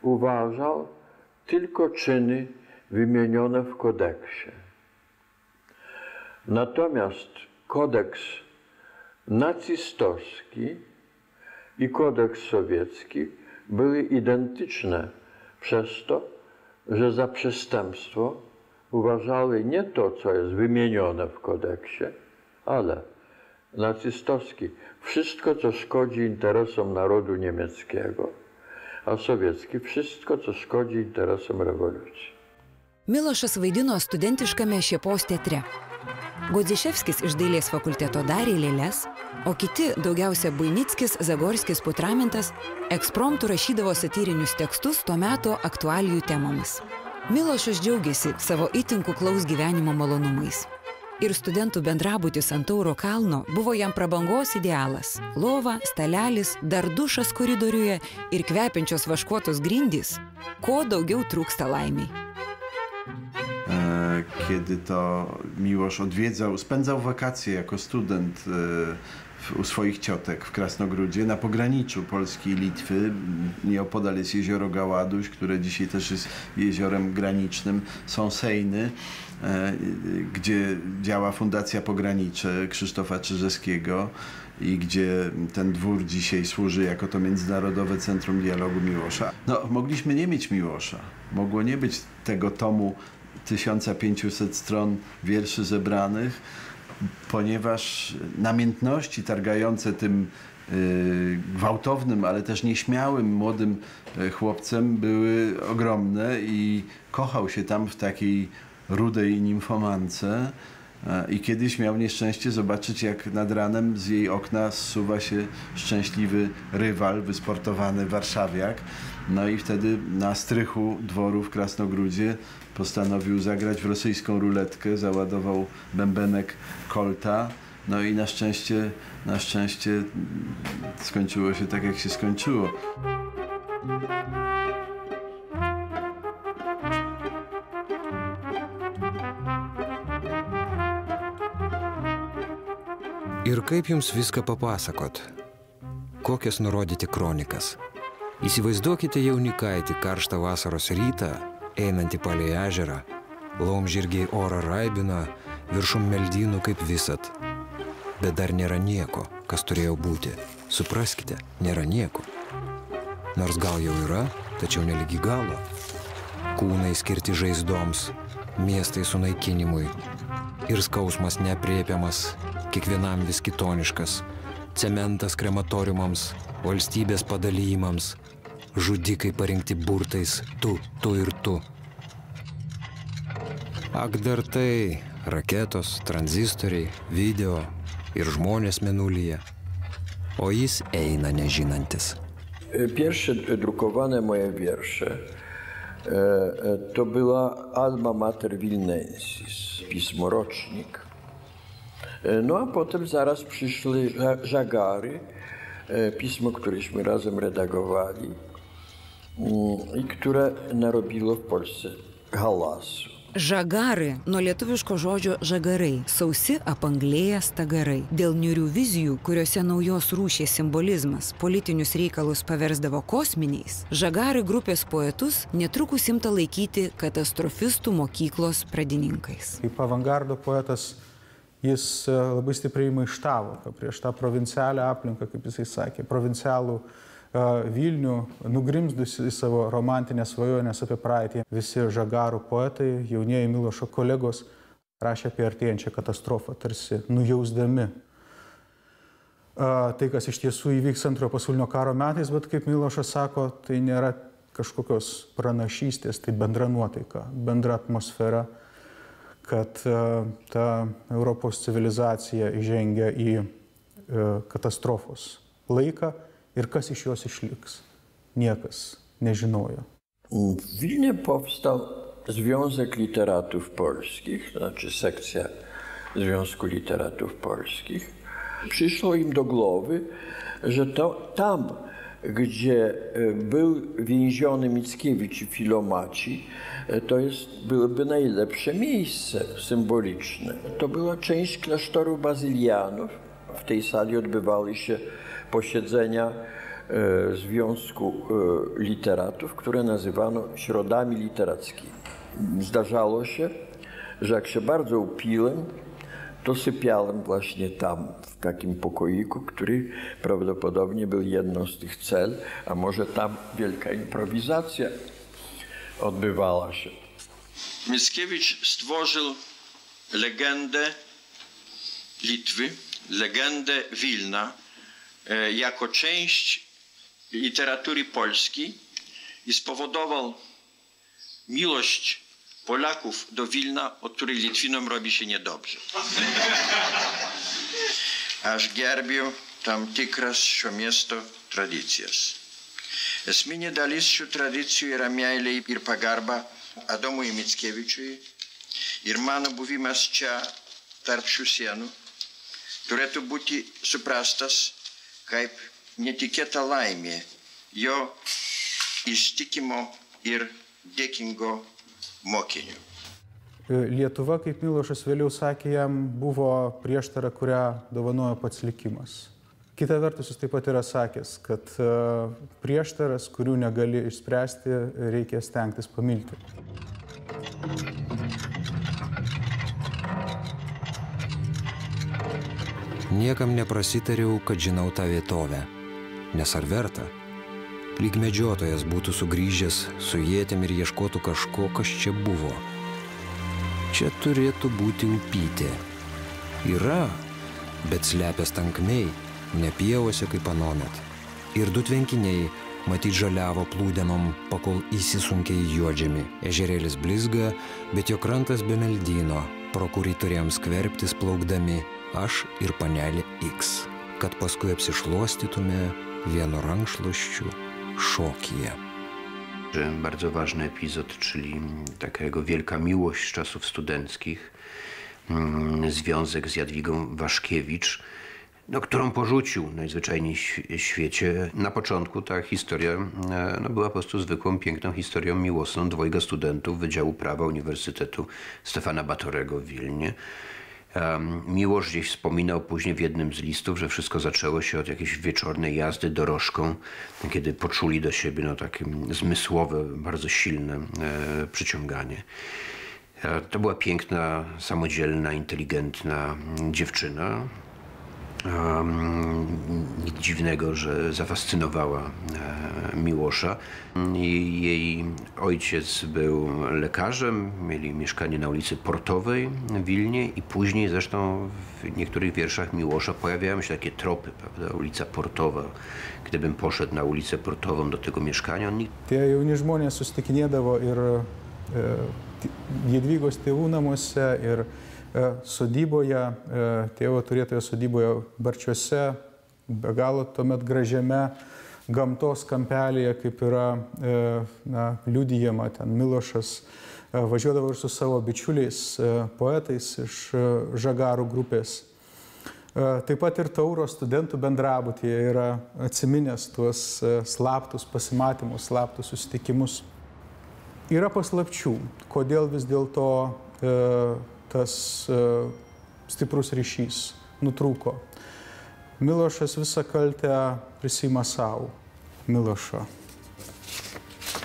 uważał tylko czyny wymienione w kodeksie. Natomiast kodeks nacistowski i kodeks sowiecki były identyczne przez to, że za przestępstwo uważały nie to, co jest wymienione w kodeksie, ale nacistowski wszystko, co szkodzi interesom narodu niemieckiego, a sowiecki wszystko, co škodži interesam revoliucijai. Milošas vaidino studentiškame Šėpos teatre. Godziševskis iš dailės fakulteto darė lėles, o kiti, daugiausia Buinickis, Zagorskis, Putramintas, ekspromtu rašydavo satyrinius tekstus tuo meto aktualijų temomis. Milošas džiaugiasi savo itin kuklaus gyvenimo malonumais. Ir studentų bendrabutis ant Tauro kalno buvo jam prabangos idealas. Lova, stalelis, dar dušas koridoriuje ir kvepiančios vaškuotos grindys. Ko daugiau trūksta laimiai. Kiedy to Miłosz spędzał wakacje jako student u swoich ciotek w Krasnogródzie na pograniczu Polski i Litwy. Nieopodal jest jezioro Gaładuś, które dzisiaj też jest jeziorem granicznym. Są Sejny, gdzie działa Fundacja Pogranicze Krzysztofa Czyżewskiego i gdzie ten dwór dzisiaj służy jako to Międzynarodowe Centrum Dialogu Miłosza. No, mogliśmy nie mieć Miłosza. Mogło nie być tego tomu 1500 stron wierszy zebranych, ponieważ namiętności targające tym gwałtownym, ale też nieśmiałym młodym chłopcem były ogromne i kochał się tam w takiej rudej nimfomance i kiedyś miał nieszczęście zobaczyć, jak nad ranem z jej okna zsuwa się szczęśliwy rywal, wysportowany warszawiak. No i wtedy na strychu dworu w Krasnogródzie postanowił zagrać w rosyjską ruletkę, załadował bębenek Colta, no i na szczęście skończyło się tak, jak się skończyło. Ir kaip jums viską papasakot? Kokias nurodyti kronikas? Įsivaizduokite jaunikaitį karštą vasaros rytą, einantį palei ežerą, laumžirgiai orą raibina, viršum meldynų kaip visat. Bet dar nėra nieko, kas turėjo būti. Supraskite, nėra nieko. Nors gal jau yra, tačiau neligi galo. Kūnai skirti žaizdoms, miestai sunaikinimui. Ir skausmas neaprėpiamas, kiekvienam vis kitoniškas. Cementas krematoriumams, valstybės padalijimams. Žudikai parinkti burtais, tu ir tu. Ak dar tai raketos, tranzistoriai, video ir žmonės mėnulyje. O jis eina nežinantis. Pierwsze drukowane moje wiersze to była Alma Mater Wilnensis, pismo rocznik. No a potem zaraz przyszły Żagary, pismo, któreśmy razem redagowali i które narobiło w Polsce hałasu. Žagari, nuo lietuviško žodžio žagarai, sausi apanglėję stagarai. Dėl niūrių vizijų, kuriuose naujos rūšies simbolizmas politinius reikalus paversdavo kosminiais, Žagari grupės poetus netrukus imta laikyti katastrofistų mokyklos pradininkais. Kaip avangardo poetas, jis labai stipriai maištavo prieš tą provincialią aplinką, kaip jisai sakė, provincialų Vilnių, nugrimzdusi į savo romantinės svajonės apie praeitį. Visi Žagarų poetai, jaunieji Milošo kolegos, rašė apie artėjančią katastrofą, tarsi nujausdami tai, kas iš tiesų įvyks Antrojo pasaulinio karo metais, bet kaip Milošas sako, tai nėra kažkokios pranašystės, tai bendra nuotaika, bendra atmosfera, kad ta Europos civilizacija įžengia į katastrofos laiką. Ir kas iš jos išliks? Niekas nežinojo. W Wilnie powstał Związek Literatów Polskich, znaczy sekcja Związku Literatów Polskich. Przyszło im do głowy, że tam, gdzie był więziony Mickiewicz i Filomaci, to byłoby najlepsze miejsce symboliczne. To była część klasztoru bazylianów. W tej sali odbywały się posiedzenia Związku Literatów, które nazywano środami literackimi. Zdarzało się, że jak się bardzo upiłem, to sypiałem właśnie tam, w takim pokoiku, który prawdopodobnie był jedną z tych cel, a może tam wielka improwizacja odbywała się. Mickiewicz stworzył legendę Litwy, legendę Wilna, jako część literatury polskiej i spowodował miłość Polaków do Wilna, od której Litwinom robi się niedobrze. Aš gerbiu tam tikras šio miesto tradicijas. Esminė dalis šių tradicijų yra meilė ir pagarba Adomui Mickevičiui ir mano buvimas čia tarp šių sienų turėtų būti suprastas kaip netikėta laimė jo ištikimo ir dėkingo mokinio. Lietuva, kaip Milošas vėliau sakė, jam buvo prieštara, kurią dovanojo pats likimas. Kita vertus, jis taip pat yra sakęs, kad prieštaras, kurių negali išspręsti, reikia stengtis pamilti. Niekam neprasitariau, kad žinau tą vietovę. Nes ar verta? Lyg medžiotojas būtų sugrįžęs su ietėm ir ieškotų kažko, kas čia buvo. Čia turėtų būti upytė. Yra, bet slepės tankmei, ne pievose kaip anomet. Ir du tvenkiniai, matyt, žaliavo plūdenom, pakol įsisunkė į juodžemį. Ežerėlis blizga, bet jo krantas be meldyno, pro kurį turėjom skverbtis plaukdami aš ir panelė X, kad paskui apsišluostytume vienu rankšluoščiu szokie. Bardzo ważny epizod, czyli taka jego wielka miłość z czasów studenckich, związek z Jadwigą Waszkiewicz, którą porzucił najzwyczajniej w świecie. Na początku ta historia była po prostu zwykłą, piękną historią miłosną dwojga studentów Wydziału Prawa Uniwersytetu Stefana Batorego w Wilnie. Miłosz gdzieś wspominał później w jednym z listów, że wszystko zaczęło się od jakiejś wieczornej jazdy dorożką, kiedy poczuli do siebie takie zmysłowe, bardzo silne przyciąganie. To była piękna, samodzielna, inteligentna dziewczyna. Nic dziwnego, że zafascynowała Miłosza. Jej ojciec był lekarzem, mieli mieszkanie na ulicy Portowej w Wilnie i później zresztą w niektórych wierszach Miłosza pojawiają się takie tropy, prawda? Ulica Portowa. Gdybym poszedł na ulicę Portową do tego mieszkania, Tie jauni žmonės susitikinėdavo ir Jadvygos tėvų namuose, ir sodyboje, tėvo turėtoje sodyboje Barčiuose, be galo tuomet gražiame gamtos kampelėje, kaip yra liudijama, ten Milošas važiuodavo ir su savo bičiuliais, poetais iš Žagarų grupės. Taip pat ir Tauro studentų bendrabutyje yra atsiminęs tuos slaptus pasimatymus, slaptus susitikimus. Yra paslapčių, kodėl vis dėlto tas stiprus ryšys nutrūko. Milošas visą kaltę prisima savo. Milošo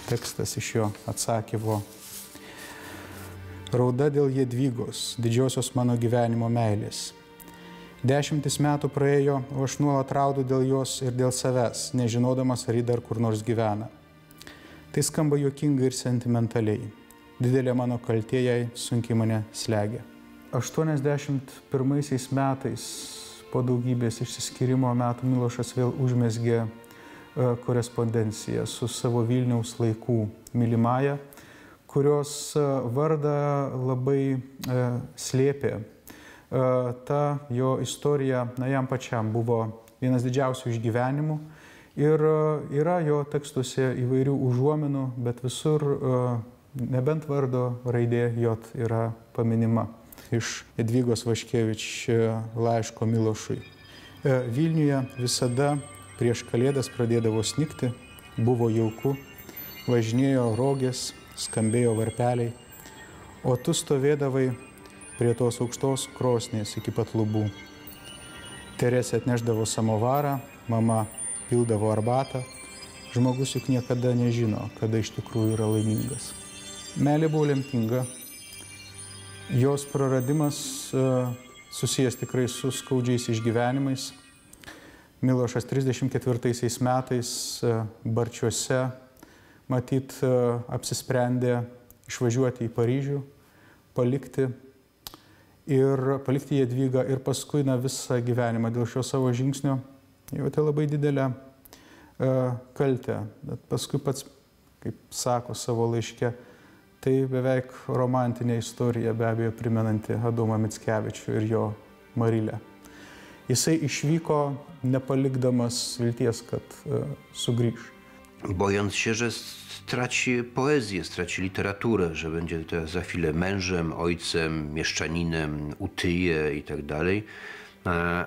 tekstas iš jo atsakymo. Rauda dėl Jadvygos, didžiosios mano gyvenimo meilės. 10 metų praėjo, o aš nuolat raudu dėl jos ir dėl savęs, nežinodamas, ar ji dar kur nors gyvena. Tai skamba juokingai ir sentimentaliai. Didelė mano kaltė jai sunkiai mane slegia. 81 metais po daugybės išsiskyrimo metų Milošas vėl užmezgė korespondenciją su savo Vilniaus laikų mylimąja, kurios vardą labai slėpė. Ta jo istorija, jam pačiam buvo vienas didžiausių išgyvenimų ir yra jo tekstuose įvairių užuominų, bet visur nebent vardo raidė J yra paminima iš Jadvygos Vaškevič laiško Milošui. Vilniuje visada prieš Kalėdas pradėdavo snigti, buvo jauku, važinėjo rogės, skambėjo varpeliai, o tu stovėdavai prie tos aukštos krosnės iki pat lubų. Teresė atneždavo samovarą, mama pildavo arbatą, žmogus juk niekada nežino, kada iš tikrųjų yra laimingas. Meilė buvo lemtinga, jos praradimas susijęs tikrai su skaudžiais išgyvenimais. Milošas 34 metais Barčiuose matyt apsisprendė išvažiuoti į Paryžių, palikti Jadvygą ir paskui visą gyvenimą dėl šio savo žingsnio jautė labai didelę kaltę. Bet paskui pats, kaip sako savo laiške, tai beveik romantinė istorija, be abejo primenanti Adomą Mickevičių ir jo Marilę. Jisai išvyko nepalikdamas vilties, kad sugrįš. bojąc się, że straci poezję, straci literaturę, że będzie teraz za chwilę mężem, ojcem, mieszczaninem, utyje i tak dalej.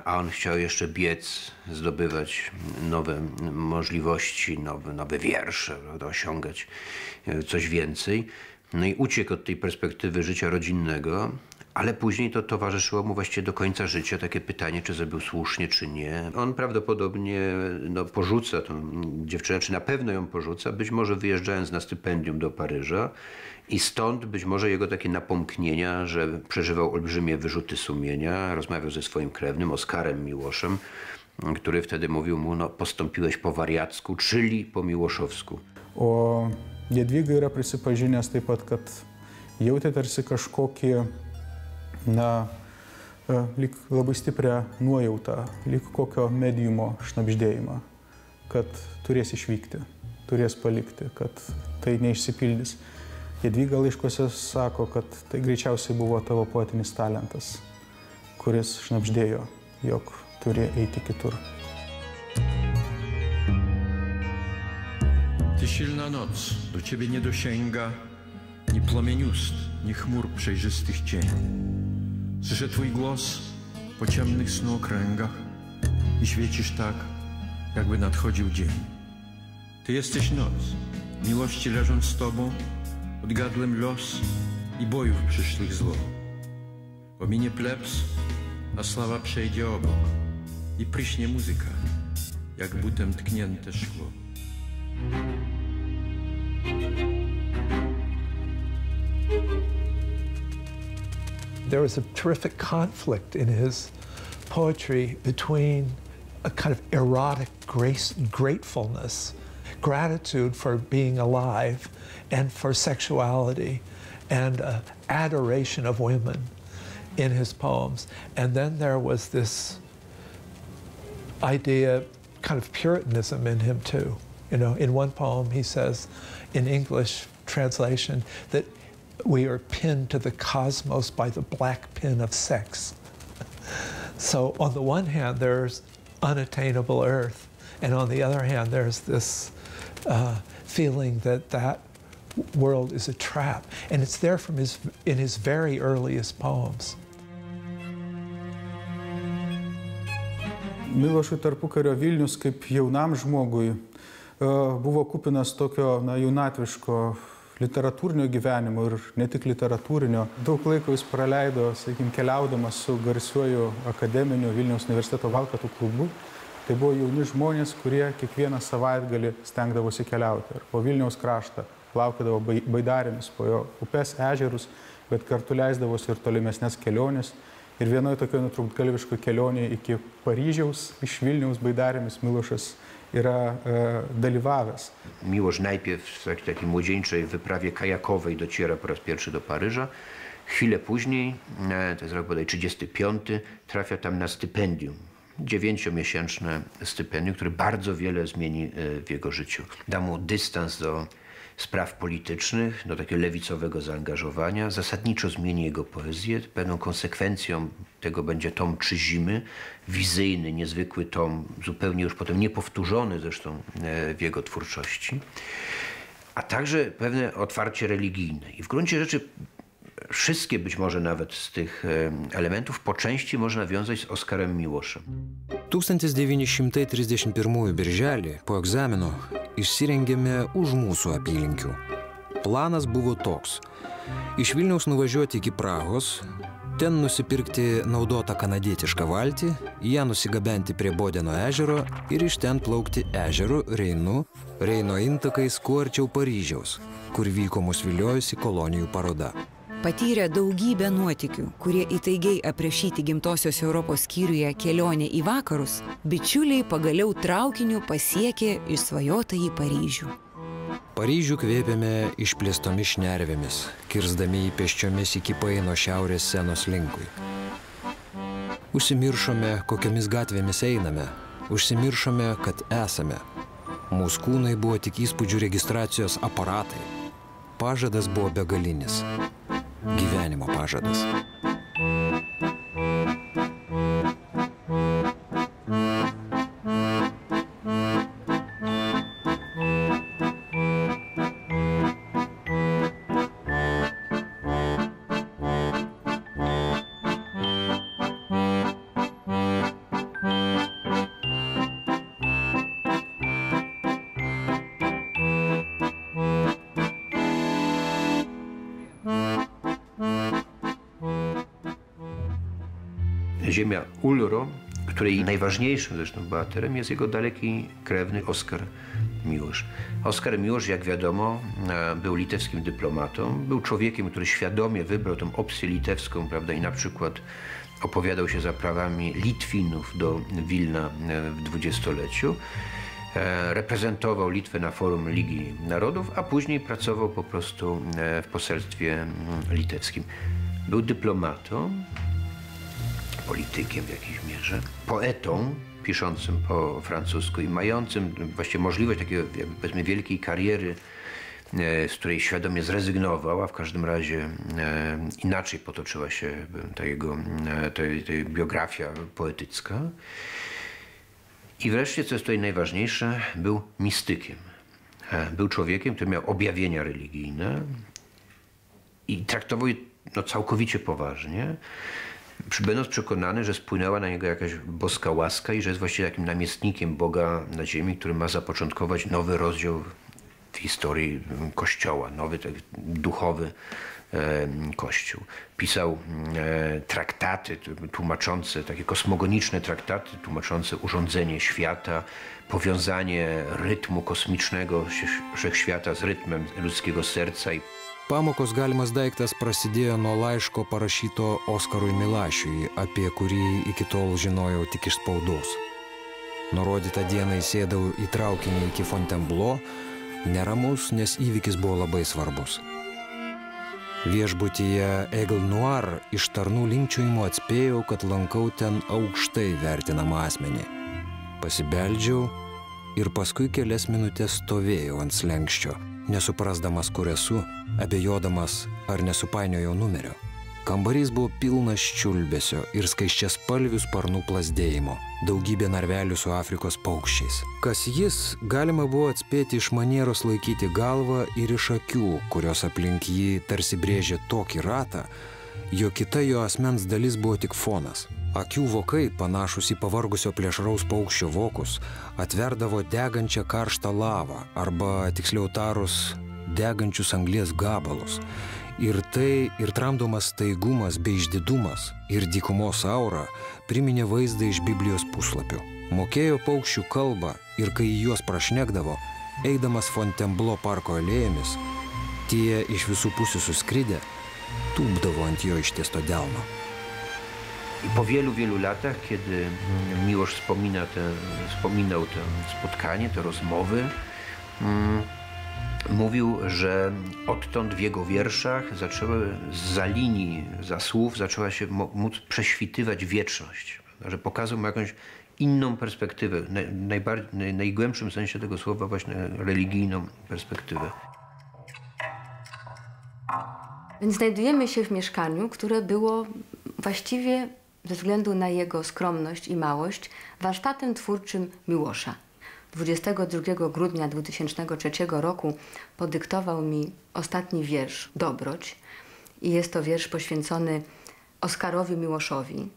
A on chciał jeszcze biec, zdobywać nowe możliwości, nowe wiersze, prawda, osiągać coś więcej. No i uciekł od tej perspektywy życia rodzinnego, ale później to towarzyszyło mu właściwie do końca życia takie pytanie, czy zrobił słusznie, czy nie. On prawdopodobnie porzuca tą dziewczynę, czy na pewno ją porzuca, być może wyjeżdżając na stypendium do Paryża i stąd być może jego takie napomknienia, że przeżywał olbrzymie wyrzuty sumienia, rozmawiał ze swoim krewnym, Oskarem Miłoszem, który wtedy mówił mu, no postąpiłeś po wariacku, czyli po miłoszowsku. O Jadvyga yra prisipažinęs taip pat, kad jautė tarsi kažkokį, lyg labai stiprią nuojautą, lyg kokio mediumo šnabždėjimą, kad turės išvykti, turės palikti, kad tai neišsipildys. Jadvyga laiškuose sako, kad tai greičiausiai buvo tavo poetinis talentas, kuris šnabždėjo, jog turi eiti kitur. Ty silna noc do ciebie nie dosięga, ni płomieniust, ni chmur przejrzystych cieni. Słyszę twój głos po ciemnych snu okręgach i świecisz tak, jakby nadchodził dzień. Ty jesteś noc, miłości leżąc z tobą, odgadłem los i bojów przyszłych zło. Pominie plebs, a sława przejdzie obok i pryśnie muzyka, jak butem tknięte szkło. There was a terrific conflict in his poetry between a kind of erotic gratefulness, gratitude for being alive and for sexuality, and adoration of women in his poems. And then there was this idea, kind of Puritanism in him too. You know, in one poem he says, in English translation, that we are pinned to the cosmos by the black pin of sex. So on the one hand, there's unattainable earth, and on the other hand, there's this feeling that that world is a trap, and it's there from in his very earliest poems. Milošui tarpukario Vilnius kaip jaunam žmogui buvo kupinas tokio jaunatviško literatūrinio gyvenimo ir ne tik literatūrinio. Daug laiko jis praleido, sakykime, keliaudamas su garsiuoju akademiniu Vilniaus universiteto valkatų klubu. Tai buvo jauni žmonės, kurie kiekvieną savaitgalį stengdavosi keliauti. Ir po Vilniaus kraštą plaukėdavo baidarėmis po jo upes, ežerus, bet kartu leisdavosi ir tolimesnės kelionės. Ir vienoje tokio nutrūktgalviško kelionėje iki Paryžiaus iš Vilniaus baidarėmis Milošas yra dalyvavęs. Miłosz najpierw w takiej młodzieńczej wyprawie kajakowej dociera po raz pierwszy do Paryża. Chwilę później, to jest rok bodaj 35, trafia tam na stypendium. 9-miesięczne stypendium, które bardzo wiele zmieni w jego życiu. Da mu dystans do spraw politycznych, do takiego lewicowego zaangażowania. Zasadniczo zmieni jego poezję. Pewną konsekwencją tego będzie tom 3 zimy, wizyjny, niezwykły tom, zupełnie już potem niepowtórzony zresztą w jego twórczości, a także pewne otwarcie religijne. I w gruncie rzeczy wszystkie być może nawet z tych elementów po części można wiązać z Oskarem Miłoszem. 1931 birželį po egzamino išsirengėme už mūsų apylinkių. Planas buvo toks – iš Vilniaus nuvažiuoti iki Prahos, ten nusipirkti naudotą kanadietišką valtį, ją nusigabenti prie Bodeno ežero ir iš ten plaukti ežeru Reinu, Reino intakais kuo arčiau Paryžiaus, kur vyko mus viliojusi kolonijų paroda. Patyrę daugybę nuotykių, kurie įtaigiai aprašyti Gimtosios Europos skyriuje Kelionė į vakarus, bičiuliai pagaliau traukiniu pasiekė išsvajotąjį Paryžių. Paryžių kvėpėme išplėstomis šnervėmis, kirsdami į pėsčiomis iki Paino šiaurės Senos linkui. Užsimiršome, kokiomis gatvėmis einame, užsimiršome, kad esame. Mūsų kūnai buvo tik įspūdžių registracijos aparatai. Pažadas buvo begalinis. Gyvenimo pažadas. Ziemia Ulro, której najważniejszym zresztą bohaterem jest jego daleki krewny Oskar Miłosz. Oskar Miłosz, jak wiadomo, był litewskim dyplomatą, był człowiekiem, który świadomie wybrał tę opcję litewską, prawda, i na przykład opowiadał się za prawami Litwinów do Wilna w dwudziestoleciu. Reprezentował Litwę na forum Ligi Narodów, a później pracował po prostu w poselstwie litewskim. Był dyplomatą, politykiem w jakiejś mierze, poetą, piszącym po francusku i mającym właściwie możliwość takiej, powiedzmy, wielkiej kariery, z której świadomie zrezygnował, a w każdym razie inaczej potoczyła się ta jego biografia poetycka. I wreszcie, co jest tutaj najważniejsze, był mistykiem. Był człowiekiem, który miał objawienia religijne i traktował je całkowicie poważnie, będąc przekonany, że spłynęła na niego jakaś boska łaska i że jest właściwie takim namiestnikiem Boga na ziemi, który ma zapoczątkować nowy rozdział w historii Kościoła, nowy, tak, duchowy Kościół. Pisał traktaty tłumaczące, takie kosmogoniczne traktaty tłumaczące urządzenie świata, powiązanie rytmu kosmicznego wszechświata z rytmem ludzkiego serca. Pamokos galimas daiktas prasidėjo nuo laiško parašyto Oskarui Milašiui, apie kurį iki tol žinojau tik iš spaudos. Nurodytą dieną įsėdau į traukinį iki Fontainebleau, neramus, nes įvykis buvo labai svarbus. Viešbutyje Aigle Noir iš tarnų linkčiojimo atspėjau, kad lankau ten aukštai vertinamą asmenį. Pasibeldžiau ir paskui kelias minutės stovėjau ant slenksčio, nesuprasdamas, kur esu, abejodamas, ar nesupainiojau numerio. Kambarys buvo pilnas čiulbesio ir skaisčiaspalvių sparnų plazdėjimo, daugybė narvelių su Afrikos paukščiais. Kas jis, galima buvo atspėti iš manieros laikyti galvą ir iš akių, kurios aplink jį tarsi brėžė tokį ratą, jo kita jo asmens dalis buvo tik fonas. Akių vokai, panašus į pavargusio plėšraus paukščio vokus, atverdavo degančią karštą lavą arba, tiksliau tarus, degančius anglies gabalus. Ir tai, ir tramdomas staigumas bei išdidumas, ir dykumos aura priminė vaizdą iš Biblijos puslapių. Mokėjo paukščių kalbą ir kai juos prašnekdavo, eidamas Fontainebleau parko alėjomis, tie iš visų pusių suskridę tūpdavo ant jo ištiesto delno. I po wielu, wielu latach, kiedy Miłosz wspominał to spotkanie, te rozmowy, mówił, że odtąd w jego wierszach zza linii, za słów zaczęła się móc prześwitywać wieczność, że pokazał mu jakąś inną perspektywę, najgłębszym sensie tego słowa właśnie religijną perspektywę. Więc znajdujemy się w mieszkaniu, które było właściwie ze względu na jego skromność i małość warsztatem twórczym Miłosza. 22 grudnia 2003 roku podyktował mi ostatni wiersz Dobroć i jest to wiersz poświęcony Oskarowi Miłoszowi,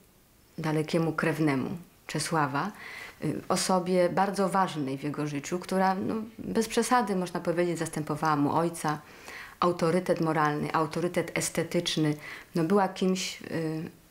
dalekiemu krewnemu Czesława, osobie bardzo ważnej w jego życiu, która bez przesady, można powiedzieć, zastępowała mu ojca. Autorytet moralny, autorytet estetyczny, była kimś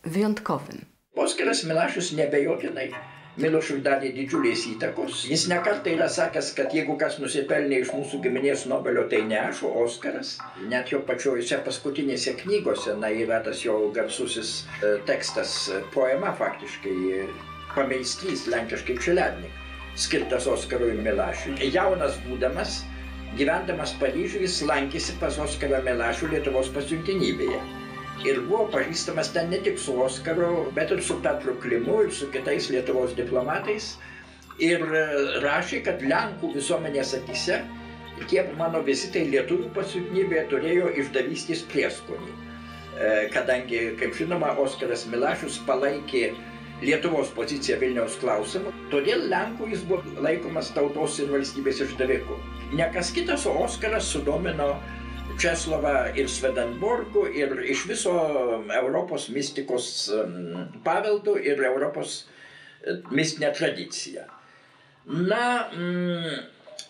wyjątkowym. Oskaras Milašius neabejotinai Milošui darė didžiulės įtakos. Jis nekartą yra sakęs, kad jeigu kas nusipelnė iš mūsų giminės Nobelio, tai ne aš, o Oskaras. Net jo pačiose paskutinėse knygose yra tas jo garsusis tekstas, poema faktiškai, Pameistrys, lenkiškai Čilednik, skirtas Oskarui Milašiui. Jaunas būdamas, gyvendamas Paryžiuje, jis lankėsi pas Oskarą Milašių Lietuvos pasiuntinybėje. Ir buvo pažįstamas ten ne tik su Oskaru, bet ir su Petru Klimu ir su kitais Lietuvos diplomatais. Ir rašė, kad Lenkų visuomenės akyse tie mano vizitai Lietuvių pasiuntinybėje turėjo išdavystės prieskonį. Kadangi, kaip žinoma, Oskaras Milašius palaikė Lietuvos poziciją Vilniaus klausimu, todėl Lenkų jis buvo laikomas tautos ir valstybės išdaviku. Ne kas kitas, o Oskaras sudomino Česlovą ir Swedenborgu ir iš viso Europos mistikos paveldų ir Europos mistinę tradiciją. Na,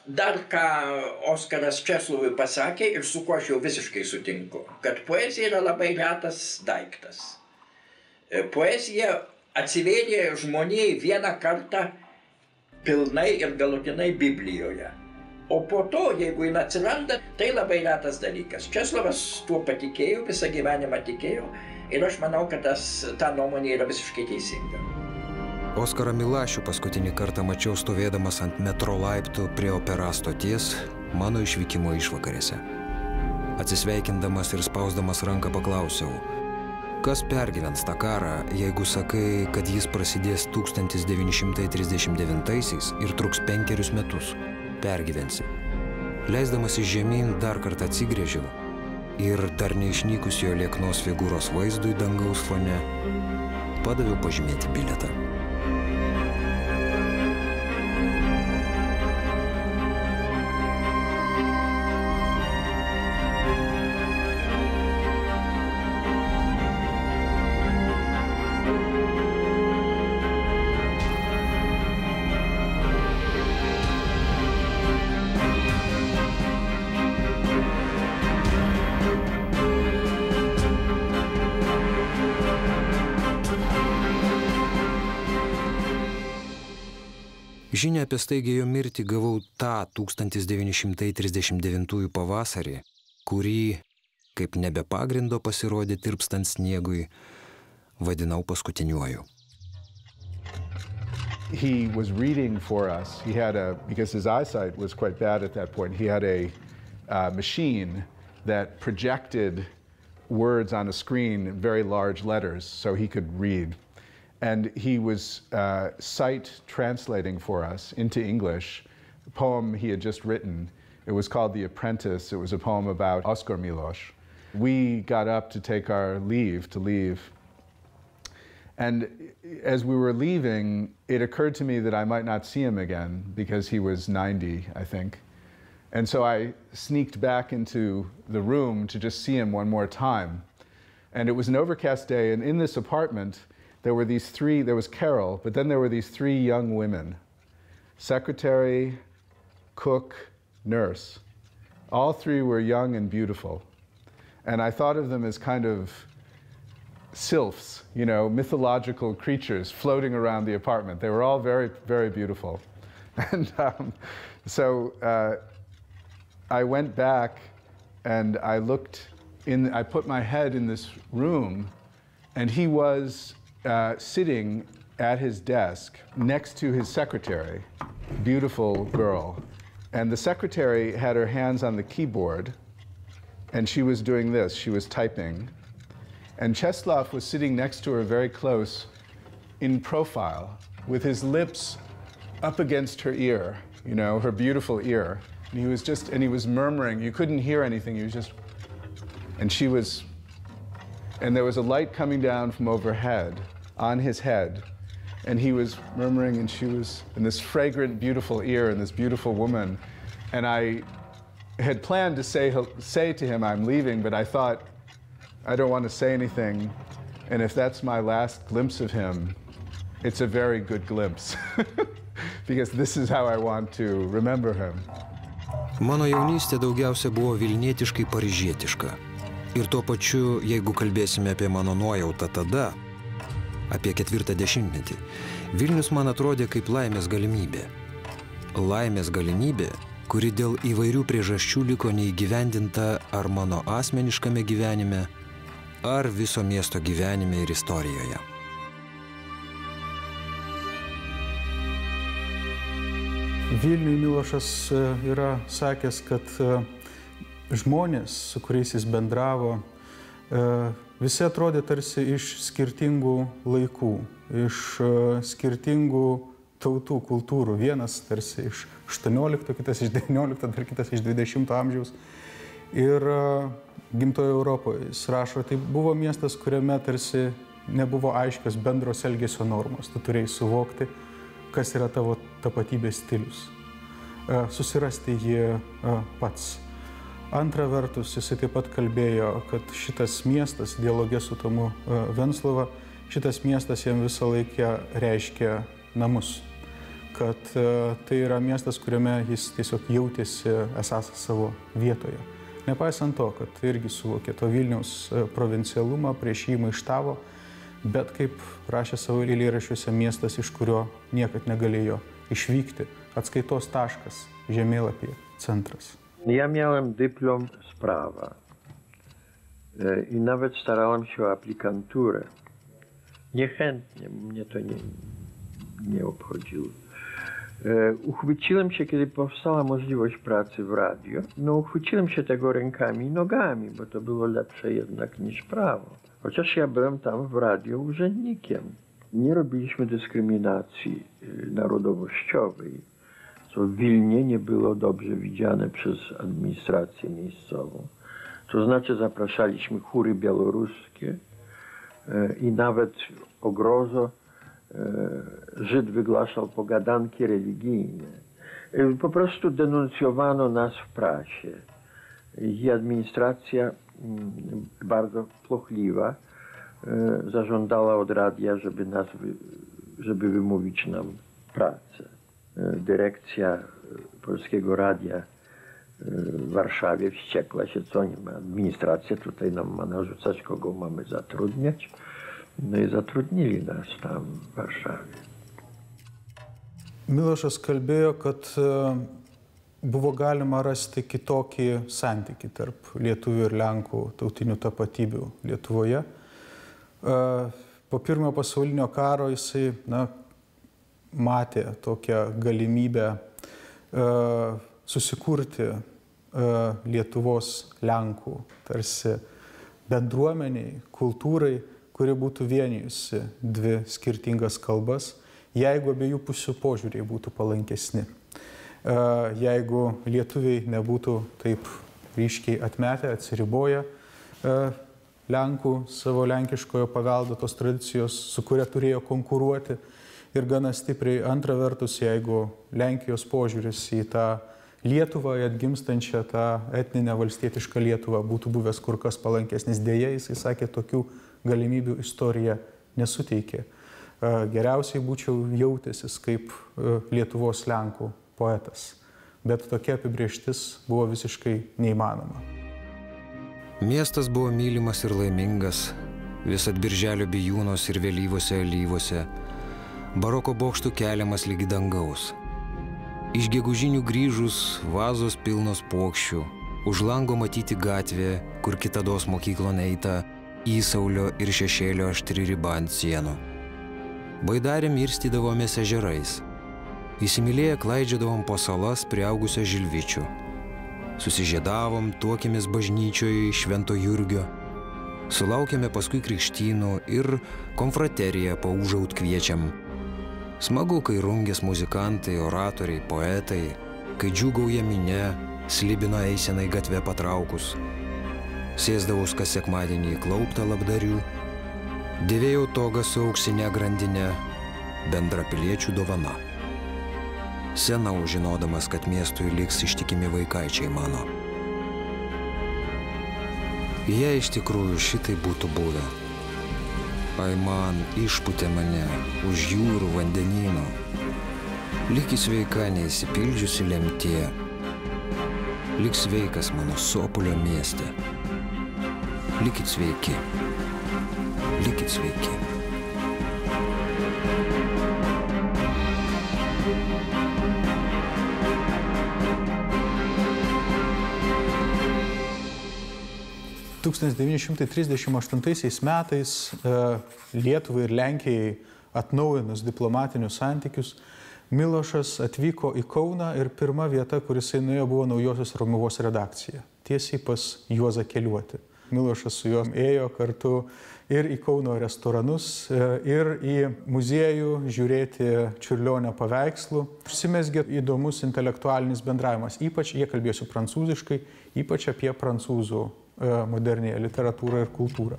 dar ką Oskaras Česlovui pasakė ir su kuo aš jau visiškai sutinku, kad poezija yra labai retas daiktas. Poezija atsivėrė žmonijai vieną kartą pilnai ir galutinai Biblijoje. O po to, jeigu jin atsiranda, tai labai retas dalykas. Česlovas tuo patikėjo, visą gyvenimą tikėjo ir aš manau, kad ta nuomonė yra visiškai teisinga. Oskarą Milašių paskutinį kartą mačiau stovėdamas ant metro laiptų prie Operos stoties mano išvykimo išvakarėse. Atsisveikindamas ir spausdamas ranką paklausiau, kas pergyvens tą karą, jeigu sakai, kad jis prasidės 1939 ir truks 5 metus. Pergyvensi. Leisdamas į žemyn dar kartą atsigrėžiau ir dar neišnykus jo lieknos figūros vaizdui dangaus fone padaviau pažymėti bilietą. Žinią apie staigę jo mirtį gavau tą 1939 pavasarį, kurį, kaip nebe pagrindo pasirodė tirpstant sniegui, vadinau paskutiniuoju. He was reading for us. He had because his eyesight was quite bad at that point, he had a machine that projected words on a screen in very large letters so he could read. And he was sight translating for us into English a poem he had just written. It was called The Apprentice. It was a poem about Oskar Miloš. We got up to take our leave, to leave. And as we were leaving, it occurred to me that I might not see him again because he was 90, I think. And so I sneaked back into the room to just see him one more time. And it was an overcast day, and in this apartment, there was Carol, but then there were these 3 young women, secretary, cook, nurse. All 3 were young and beautiful. And I thought of them as kind of sylphs, you know, mythological creatures floating around the apartment. They were all very, very beautiful. And so I went back and I put my head in this room, and he was sitting at his desk next to his secretary, beautiful girl. And the secretary had her hands on the keyboard, and she was doing this, she was typing. And Česlav was sitting next to her very close in profile with his lips up against her ear, you know, her beautiful ear. And he was murmuring, you couldn't hear anything, he was just, and there was a light coming down from overhead on his head, and he was murmuring, and she was in this fragrant, beautiful ear, and this beautiful woman. And I had planned to say to him, I'm leaving, but I thought, I don't want to say anything, and if that's my last glimpse of him, it's a very good glimpse, because this is how I want to remember him. Mano jaunystė daugiausia buvo vilnietiškai paryžietiška. Ir tuo pačiu, jeigu kalbėsime apie mano nuojautą tada, apie 40-metį, Vilnius man atrodė kaip laimės galimybė. Laimės galimybė, kuri dėl įvairių priežasčių liko neįgyvendinta ar mano asmeniškame gyvenime, ar viso miesto gyvenime ir istorijoje. Vilniui Milošas yra sakęs, kad žmonės, su kuriais jis bendravo, visi atrodė tarsi iš skirtingų laikų, iš skirtingų tautų, kultūrų. Vienas tarsi iš 18, kitas iš 19, dar kitas iš 20 amžiaus. Ir Gimtojo Europoje jis rašo, tai buvo miestas, kuriame tarsi nebuvo aiškios bendros elgesio normos. Tu turėjai suvokti, kas yra tavo tapatybės stilius. Susirasti jį pats. Antra vertus, jisai taip pat kalbėjo, kad šitas miestas, dialoge su Tomu Venclova, šitas miestas jam visą laiką reiškia namus. Kad tai yra miestas, kuriame jis tiesiog jautėsi esąs savo vietoje. Nepaisant to, kad irgi suvokė to Vilniaus provincialumą, prieš jį maištavo, bet kaip rašė savo eilėraščiuose, miestas, iš kurio niekad negalėjo išvykti, atskaitos taškas, žemėlapyje, centras. Ja miałem dyplom z prawa i nawet starałem się o aplikanturę. Niechętnie, mnie to nie obchodziło. Uchwyciłem się, kiedy powstała możliwość pracy w radio, no uchwyciłem się tego rękami i nogami, bo to było lepsze jednak niż prawo. Chociaż ja byłem tam w radio urzędnikiem. Nie robiliśmy dyskryminacji narodowościowej, co w Wilnie nie było dobrze widziane przez administrację miejscową. To znaczy zapraszaliśmy chóry białoruskie i nawet o grozo Żyd wygłaszał pogadanki religijne. Po prostu denuncjowano nas w prasie i administracja bardzo płochliwa zażądała od radia, żeby wymówić nam pracę. Dyrekcja Polskiego Radia w Warszawie wściekła się, co nie ma. Administracja tutaj nam ma narzucać, kogo mamy zatrudniać. No i zatrudnili nas tam w Warszawie. Milošas kalbėjo, kad buvo galima rasti kitokį santykį tarp lietuvių ir lenkų tautinių tapatybių Lietuvoje. Po pirmojo pasaulinio karo jisai matė tokią galimybę susikurti Lietuvos lenkų tarsi bendruomeniai, kultūrai, kuri būtų vienijusi dvi skirtingas kalbas, jeigu abiejų pusių požiūriai būtų palankesni. Jeigu lietuviai nebūtų taip ryškiai atmetę, atsiriboję lenkų savo lenkiškojo paveldo, tos tradicijos, su kuria turėjo konkuruoti ir gana stipriai. Antra vertus, jeigu Lenkijos požiūris į tą Lietuvą, atgimstančią tą etninę valstietišką Lietuvą būtų buvęs kur kas palankesnis. Deja, jisai sakė, tokių galimybių istorija nesuteikė. Geriausiai būčiau jautęsis kaip Lietuvos lenkų poetas, bet tokia apibrėžtis buvo visiškai neįmanoma. Miestas buvo mylimas ir laimingas, visad birželio bijūnos ir vėlyvose alyvose, baroko bokštų keliamas lygi dangaus. Iš gegužinių grįžus vazos pilnos puokščių, už lango matyti gatvė, kur kitados mokyklon eita, įsaulio ir šešėlio aštri riba ant sienų. Baidarėm irstydavomės ežerais. Įsimylėję klaidžiadavom po salas priaugusią žilvičių. Susižiedavom, tuokėmės bažnyčioje Švento Jurgio. Sulaukėme paskui krikštynų ir konfrateriją paužaut kviečiam. Smagu, kai rungės muzikantai, oratoriai, poetai, kai džiūgauja minia, slibino eisenai gatvę patraukus. Sėsdavaus kas sekmadienį į klauptą labdarių, dėvėjau togą su auksinė grandinė, bendrapiliečių dovana. Senau žinodamas, kad miestui liks ištikimi vaikaičiai mano. Jei iš tikrųjų šitai būtų buvę, ai man išpūtė mane už jūrų vandenyno, liki sveika neįsipildžiusi lemtie, lik sveikas mano Sopolio mieste. Likit sveiki, likit sveiki. – 1938 metais Lietuvai ir Lenkijai atnaujinus diplomatinius santykius, Milošas atvyko į Kauną ir pirma vieta, kur jisai nuėjo, buvo Naujosios Romuvos redakcija, tiesiai pas Juozą Keliuotį. Milošas su juo ėjo kartu ir į Kauno restoranus, ir į muziejų žiūrėti Čiurlionio paveikslų. Užsimezgė įdomus intelektualinis bendravimas, ypač jie kalbėsiu prancūziškai, ypač apie prancūzų modernėje literatūrą ir kultūrą.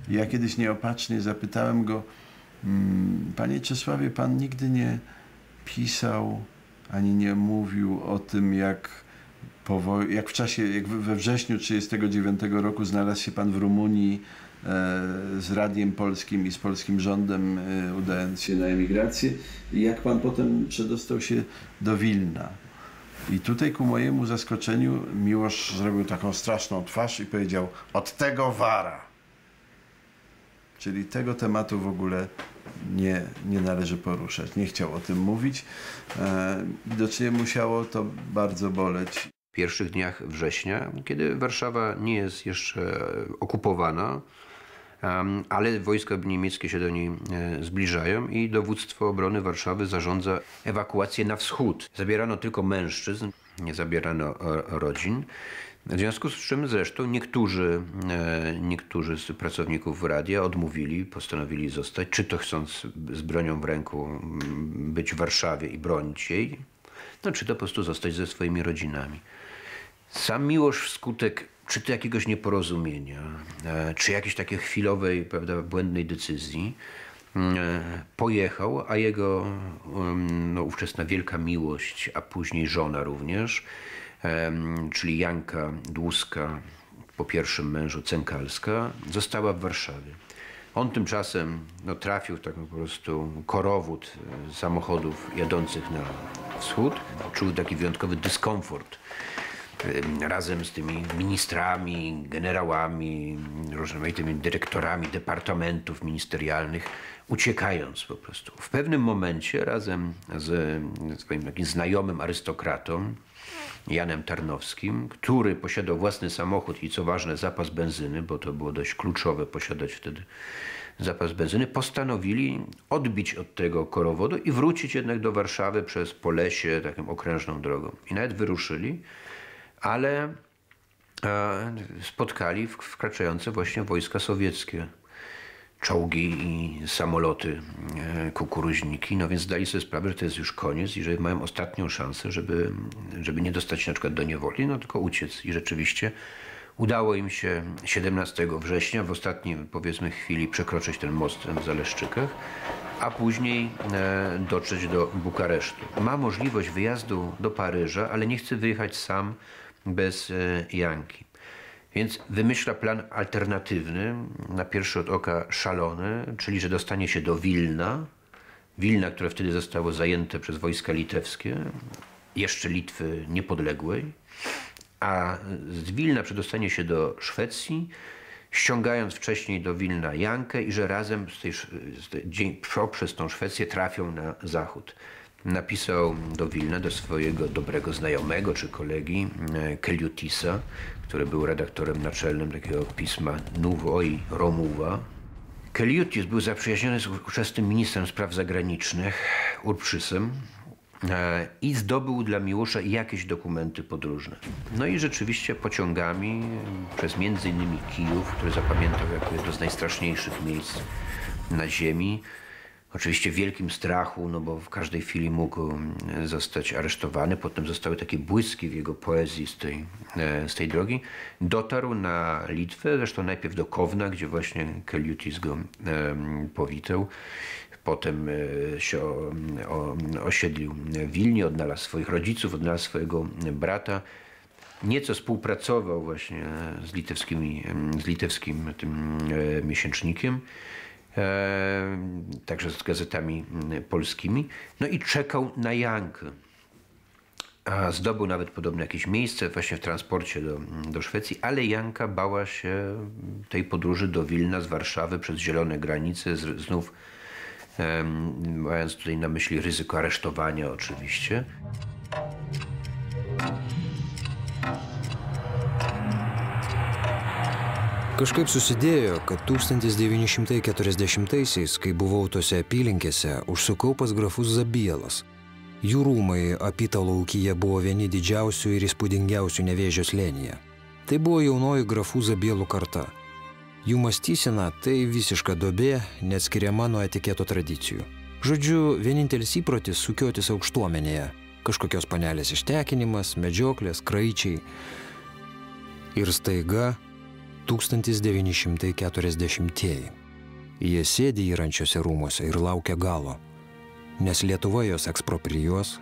Ja kiedyś nieopatrznie zapytałem go, panie Czesławie, pan nigdy nie pisał ani nie mówił o tym, jak w czasie, jak we wrześniu 1939 roku znalazł się pan w Rumunii z Radiem Polskim i z polskim rządem, udając się na emigrację, i jak pan potem przedostał się do Wilna. I tutaj ku mojemu zaskoczeniu Miłosz zrobił taką straszną twarz i powiedział: od tego wara. Czyli tego tematu w ogóle nie należy poruszać. Nie chciał o tym mówić. Widocznie musiało to bardzo boleć. W pierwszych dniach września, kiedy Warszawa nie jest jeszcze okupowana, ale wojska niemieckie się do niej zbliżają i dowództwo obrony Warszawy zarządza ewakuację na wschód. Zabierano tylko mężczyzn, nie zabierano rodzin. W związku z czym zresztą niektórzy z pracowników radia odmówili, postanowili zostać, czy to chcąc z bronią w ręku być w Warszawie i bronić jej, no czy to po prostu zostać ze swoimi rodzinami. Sam Miłosz wskutek czy to jakiegoś nieporozumienia, czy jakiejś takiej chwilowej, prawda, błędnej decyzji pojechał, a jego ówczesna wielka miłość, a później żona również, czyli Janka Dłuska, po pierwszym mężu Cękalska, została w Warszawie. On tymczasem trafił w taki po prostu korowód samochodów jadących na wschód. Czuł taki wyjątkowy dyskomfort razem z tymi ministrami, generałami, różnymi tymi dyrektorami departamentów ministerialnych, uciekając po prostu. W pewnym momencie razem z swoim takim znajomym arystokratą, Janem Tarnowskim, który posiadał własny samochód i co ważne zapas benzyny, bo to było dość kluczowe posiadać wtedy zapas benzyny, postanowili odbić od tego korowodu i wrócić jednak do Warszawy przez Polesie, taką okrężną drogą. I nawet wyruszyli, ale spotkali wkraczające właśnie wojska sowieckie, czołgi i samoloty, kukuruźniki, no więc zdali sobie sprawę, że to jest już koniec i że mają ostatnią szansę, żeby nie dostać się na przykład do niewoli, no tylko uciec. I rzeczywiście udało im się 17 września w ostatniej, powiedzmy, chwili przekroczyć ten most w Zaleszczykach, a później dotrzeć do Bukaresztu. Ma możliwość wyjazdu do Paryża, ale nie chce wyjechać sam bez Janki. Więc wymyśla plan alternatywny, na pierwszy rzut oka szalony, czyli że dostanie się do Wilna, które wtedy zostało zajęte przez wojska litewskie, jeszcze Litwy niepodległej, a z Wilna przedostanie się do Szwecji, ściągając wcześniej do Wilna Jankę i że razem poprzez tą Szwecję trafią na zachód. Napisał do Wilna do swojego dobrego znajomego czy kolegi Keliutisa, który był redaktorem naczelnym takiego pisma Nuvoi Romuva. Keliutis był zaprzyjaźniony z ówczesnym ministrem spraw zagranicznych Urprzysem i zdobył dla Miłosza jakieś dokumenty podróżne. No i rzeczywiście pociągami przez między innymi Kijów, który zapamiętał jako jedno z najstraszniejszych miejsc na ziemi, oczywiście w wielkim strachu, no bo w każdej chwili mógł zostać aresztowany. Potem zostały takie błyski w jego poezji z tej drogi. Dotarł na Litwę, zresztą najpierw do Kowna, gdzie właśnie Keliutis go powitał. Potem się osiedlił w Wilnie, odnalazł swoich rodziców, odnalazł swojego brata. Nieco współpracował właśnie z litewskim tym miesięcznikiem, także z gazetami polskimi. No i czekał na Jankę. A zdobył nawet podobno jakieś miejsce właśnie w transporcie do Szwecji, ale Janka bała się tej podróży do Wilna z Warszawy przez zielone granice, znów mając tutaj na myśli ryzyko aresztowania oczywiście. Kažkaip susidėjo, kad 1940-aisiais, kai buvau tose apylinkėse, užsukau pas grafus Zabielas. Jų rūmai Apytalaukyje buvo vieni didžiausių ir įspūdingiausių Nevėžio slėnyje. Tai buvo jaunoji grafų Zabielų karta. Jų mąstysena tai visiška duobė, neatskiriama nuo etiketo tradicijų. Žodžiu, vienintelis įprotis sukiotis aukštuomenėje. Kažkokios panelės ištekinimas, medžioklės, kraičiai. Ir staiga 1940-ieji. Jie sėdi įrančiuose rūmuose ir laukia galo. Nes Lietuva jos eksproprijuos,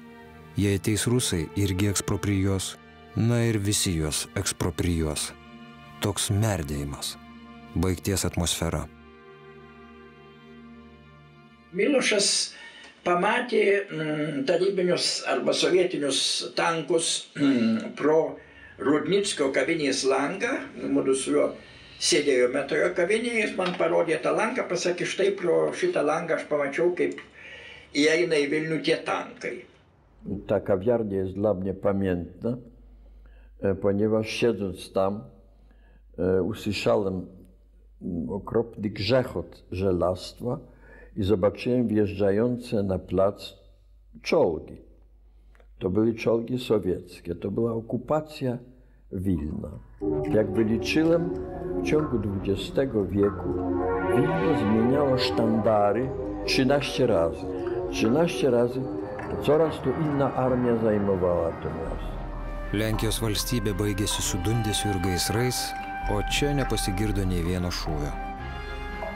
jei ateis rusai irgi eksproprijuos, na ir visi jos eksproprijuos. Toks merdėjimas. Baigties atmosfera. Milošas pamatė tarybinius arba sovietinius tankus pro Rudnickio kavinės langą, mudu su juo sėdėjome toje kavinėje, jis man parodė tą langą, pasakė, štai pro šitą langą aš pamačiau, kaip įeina į Vilnių tie tankai. Ta kawiarnia jest dla mnie pamiętna, ponieważ siedząc tam usłyszałem okropny grzechot żelastwa i zobaczyłem wjeżdżające na plac czołgi. To były czołgi sowieckie, to była okupacja Wilna. Jak wyliczyłem, w ciągu XX wieku Wilno zmieniało sztandary 13 razy. 13 razy coraz to inna armija zajmowała to miasto. Lenkijos valstybė baigėsi su dundesiu ir gaisrais, o čia nepasigirdo nei vieno šūvio.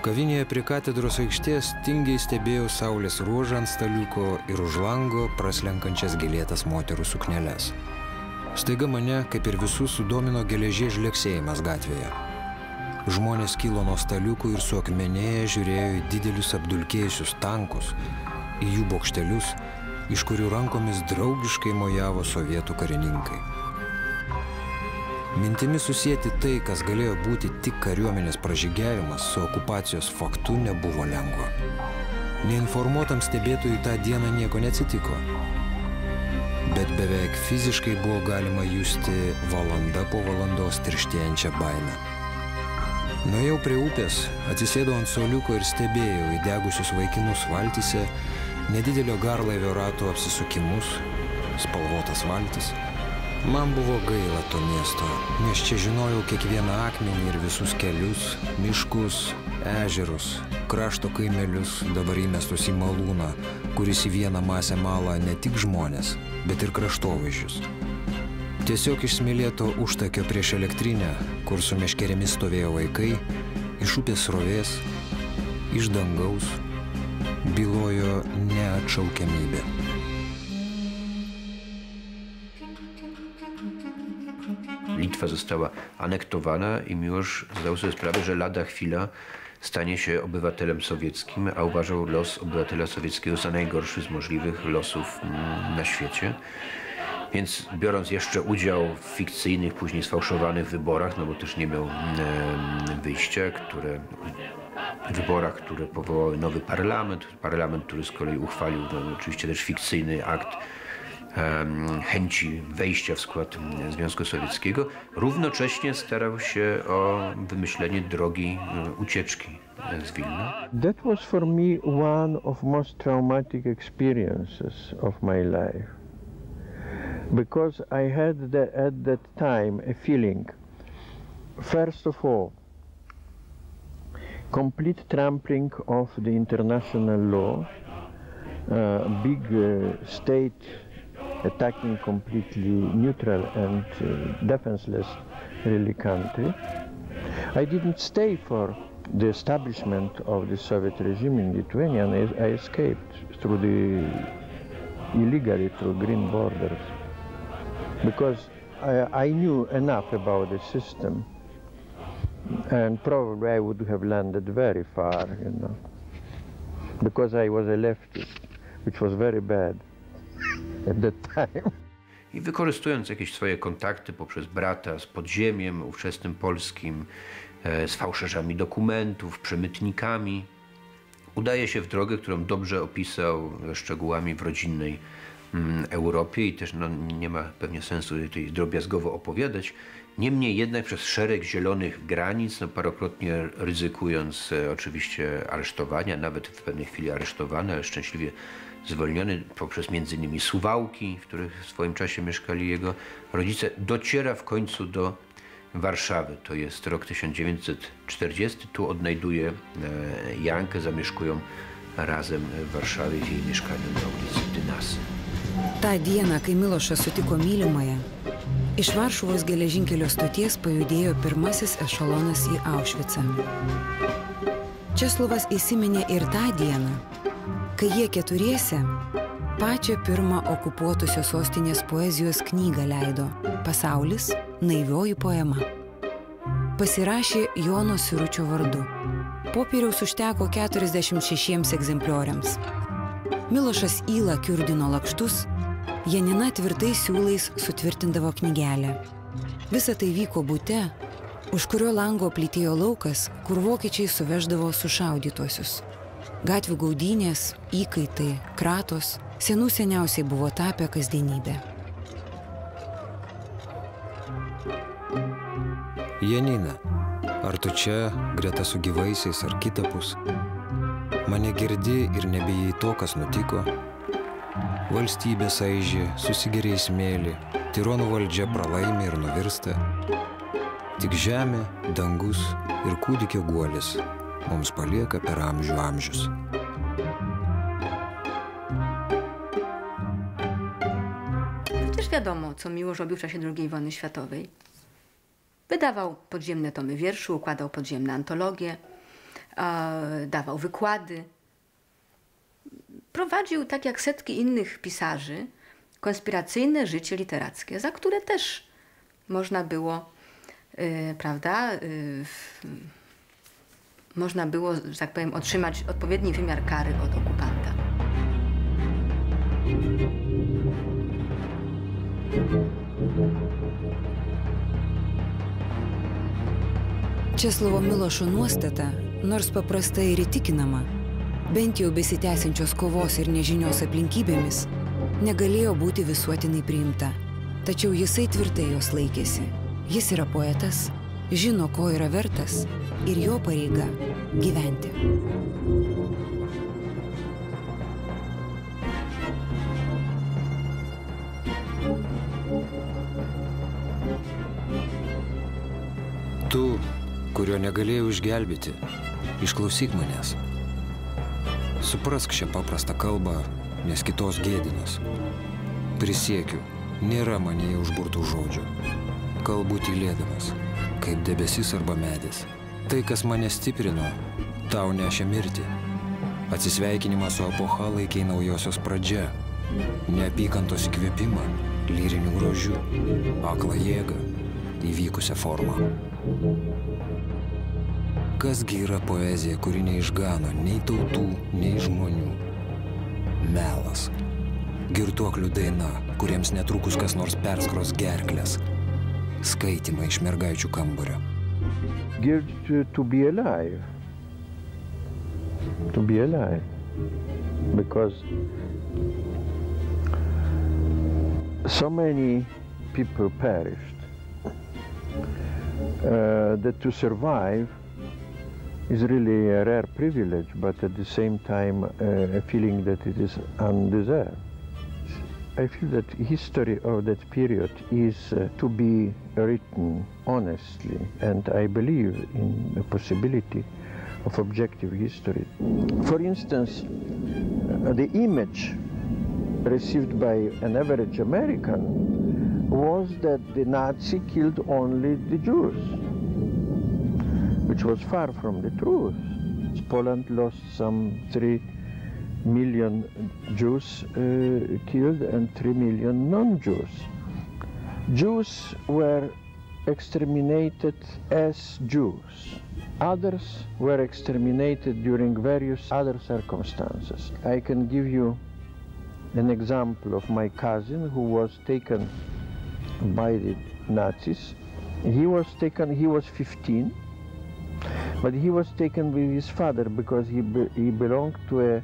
Kavinėje prie katedros aikštės tingiai stebėjau saulės ruožą ant staliuko ir už lango praslenkančias gėlėtas moterų sukneles. Staiga mane, kaip ir visus, sudomino geležies žlegsėjimas gatvėje. Žmonės kilo nuo staliukų ir suakmenėję žiūrėjo į didelius apdulkėjusius tankus, į jų bokštelius, iš kurių rankomis draugiškai mojavo sovietų karininkai. Mintimi susieti tai, kas galėjo būti tik kariuomenės pražygiavimas, su okupacijos faktu nebuvo lengva. Neinformuotam stebėtojui tą dieną nieko neatsitiko, bet beveik fiziškai buvo galima justi valanda po valandos tirštėjančią baimę. Nuėjau prie upės, atsisėdau ant suoliuko ir stebėjau įdegusius vaikinus valtyse, nedidelio garlaivio ratų apsisukimus, spalvotas valtis. Man buvo gaila to miesto, nes čia žinojau kiekvieną akmenį ir visus kelius, miškus, ežerus, krašto kaimelius, dabar įmestus į malūną, kuris į vieną masę mala ne tik žmonės, bet ir kraštovaizdžius. Tiesiog iš smėlėto užtakio prieš elektrinę, kur su meškerėmis stovėjo vaikai, iš upės srovės, iš dangaus, bylojo neatšaukiamybė. Litwa została anektowana i Miłosz zdał sobie sprawę, że lada chwila stanie się obywatelem sowieckim, a uważał los obywatela sowieckiego za najgorszy z możliwych losów na świecie. Więc biorąc jeszcze udział w fikcyjnych, później sfałszowanych wyborach, no bo też nie miał wyjścia, wyborach, które powołały nowy parlament, który z kolei uchwalił oczywiście też fikcyjny akt chęci wejścia w skład Związku Sowieckiego, równocześnie starał się o wymyślenie drogi ucieczki z Wilna. That was for me one of most traumatic experiences of my life. Because I had at that time a feeling, first of all, complete trampling of the international law, big state attacking completely neutral and defenseless really country. I didn't stay for the establishment of the Soviet regime in Lithuania, and I escaped illegally through green borders. Because I knew enough about the system, and probably I would have landed very far, you know, because I was a leftist, which was very bad at that time. I wykorzystując jakieś swoje kontakty poprzez brata z podziemiem ówczesnym polskim, z fałszerzami dokumentów, przemytnikami, udaje się w drogę, którą dobrze opisał ze szczegółami w rodzinnej Europie i też nie ma pewnie sensu tutaj drobiazgowo opowiadać. Niemniej jednak przez szereg zielonych granic, parokrotnie ryzykując oczywiście aresztowania, nawet w pewnej chwili aresztowany, ale szczęśliwie zwolniony poprzez m.in. Suwałki, w których w swoim czasie mieszkali jego rodzice, dociera w końcu do Warszawy. To jest rok 1940. Tu odnajduje Jankę, zamieszkują razem w Warszawie w jej mieszkaniu na ulicy Dynasy. Ta diena, kai Milošas sutiko mylimąją, iš Varšuvos geležinkelio stoties pajudėjo pirmasis ešalonas į Aušvicą. Česlovas įsiminė ir tą dieną, kai jie keturiese pačią pirmą okupuotusios sostinės poezijos knygą leido Pasaulis, naivioji poema. Pasirašė Jono Siručio vardu. Popieriaus užteko 46 egzemplioriams. Milošas Yla kiurdino lakštus, Janina tvirtai siūlais sutvirtindavo knygelę. Visa tai vyko bute, už kurio lango plytėjo laukas, kur vokiečiai suveždavo sušaudytuosius. Gatvių gaudynės, įkaitai, kratos senų seniausiai buvo tapę kasdienybė. Janina, ar tu čia, greta su gyvaisiais ar kitapus? Mane girdi ir nebijai to, kas nutiko? Valstybė aižė, susigeria į smėlį, tironų valdžia pralaimė ir nuvirsta. Tik žemė, dangus ir kūdikio guolis mums palieka per amžių amžius. Przecież wiadomo, co Miłosz robił w czasie II wojny światowej. Wydawał podziemne tomy wierszy, układał podziemne antologie, dawał wykłady. Prowadził, tak jak setki innych pisarzy, konspiracyjne życie literackie, za które też można było, prawda, można było, że tak powiem, otrzymać odpowiedni wymiar kary od okupanta. Česlovo Milošo nuostata, nors paprasta ir įtikinama, bent jau besitęsiančios kovos ir nežinios aplinkybėmis, negalėjo būti visuotinai priimta. Tačiau jisai tvirtai jos laikėsi. Jis yra poetas, žino, ko yra vertas ir jo pareiga gyventi. Tu, kurio negalėjau išgelbėti, išklausyk manęs. Suprask šią paprastą kalbą, nes kitos gėdinas. Prisiekiu, nėra manyje užburtų žodžių. Kalbu tylėdamas, kaip debesis arba medis. Tai, kas mane stiprino, tau nešė mirtį. Atsisveikinimą su epocha laikei naujosios pradžia. Neapykantos įkvėpimą, lyrinių grožių, aklą jėgą, įvykusią formą. Kasgi yra poezija, kuri neišgano nei tautų, nei žmonių? Melas. Girtuoklių daina, kuriems netrukus kas nors perskros gerklės. Skaitymai iš mergaičių kambario. To be alive. To be alive. Because so many people perished that to survive is really a rare privilege, but at the same time a feeling that it is undeserved. I feel that history of that period is to be written honestly, and I believe in the possibility of objective history. For instance, the image received by an average American was that the Nazi killed only the Jews, which was far from the truth. Poland lost some 3 million Jews killed and 3 million non-Jews. Jews were exterminated as Jews. Others were exterminated during various other circumstances. I can give you an example of my cousin who was taken by the Nazis. He was 15, but he was taken with his father because he belonged to an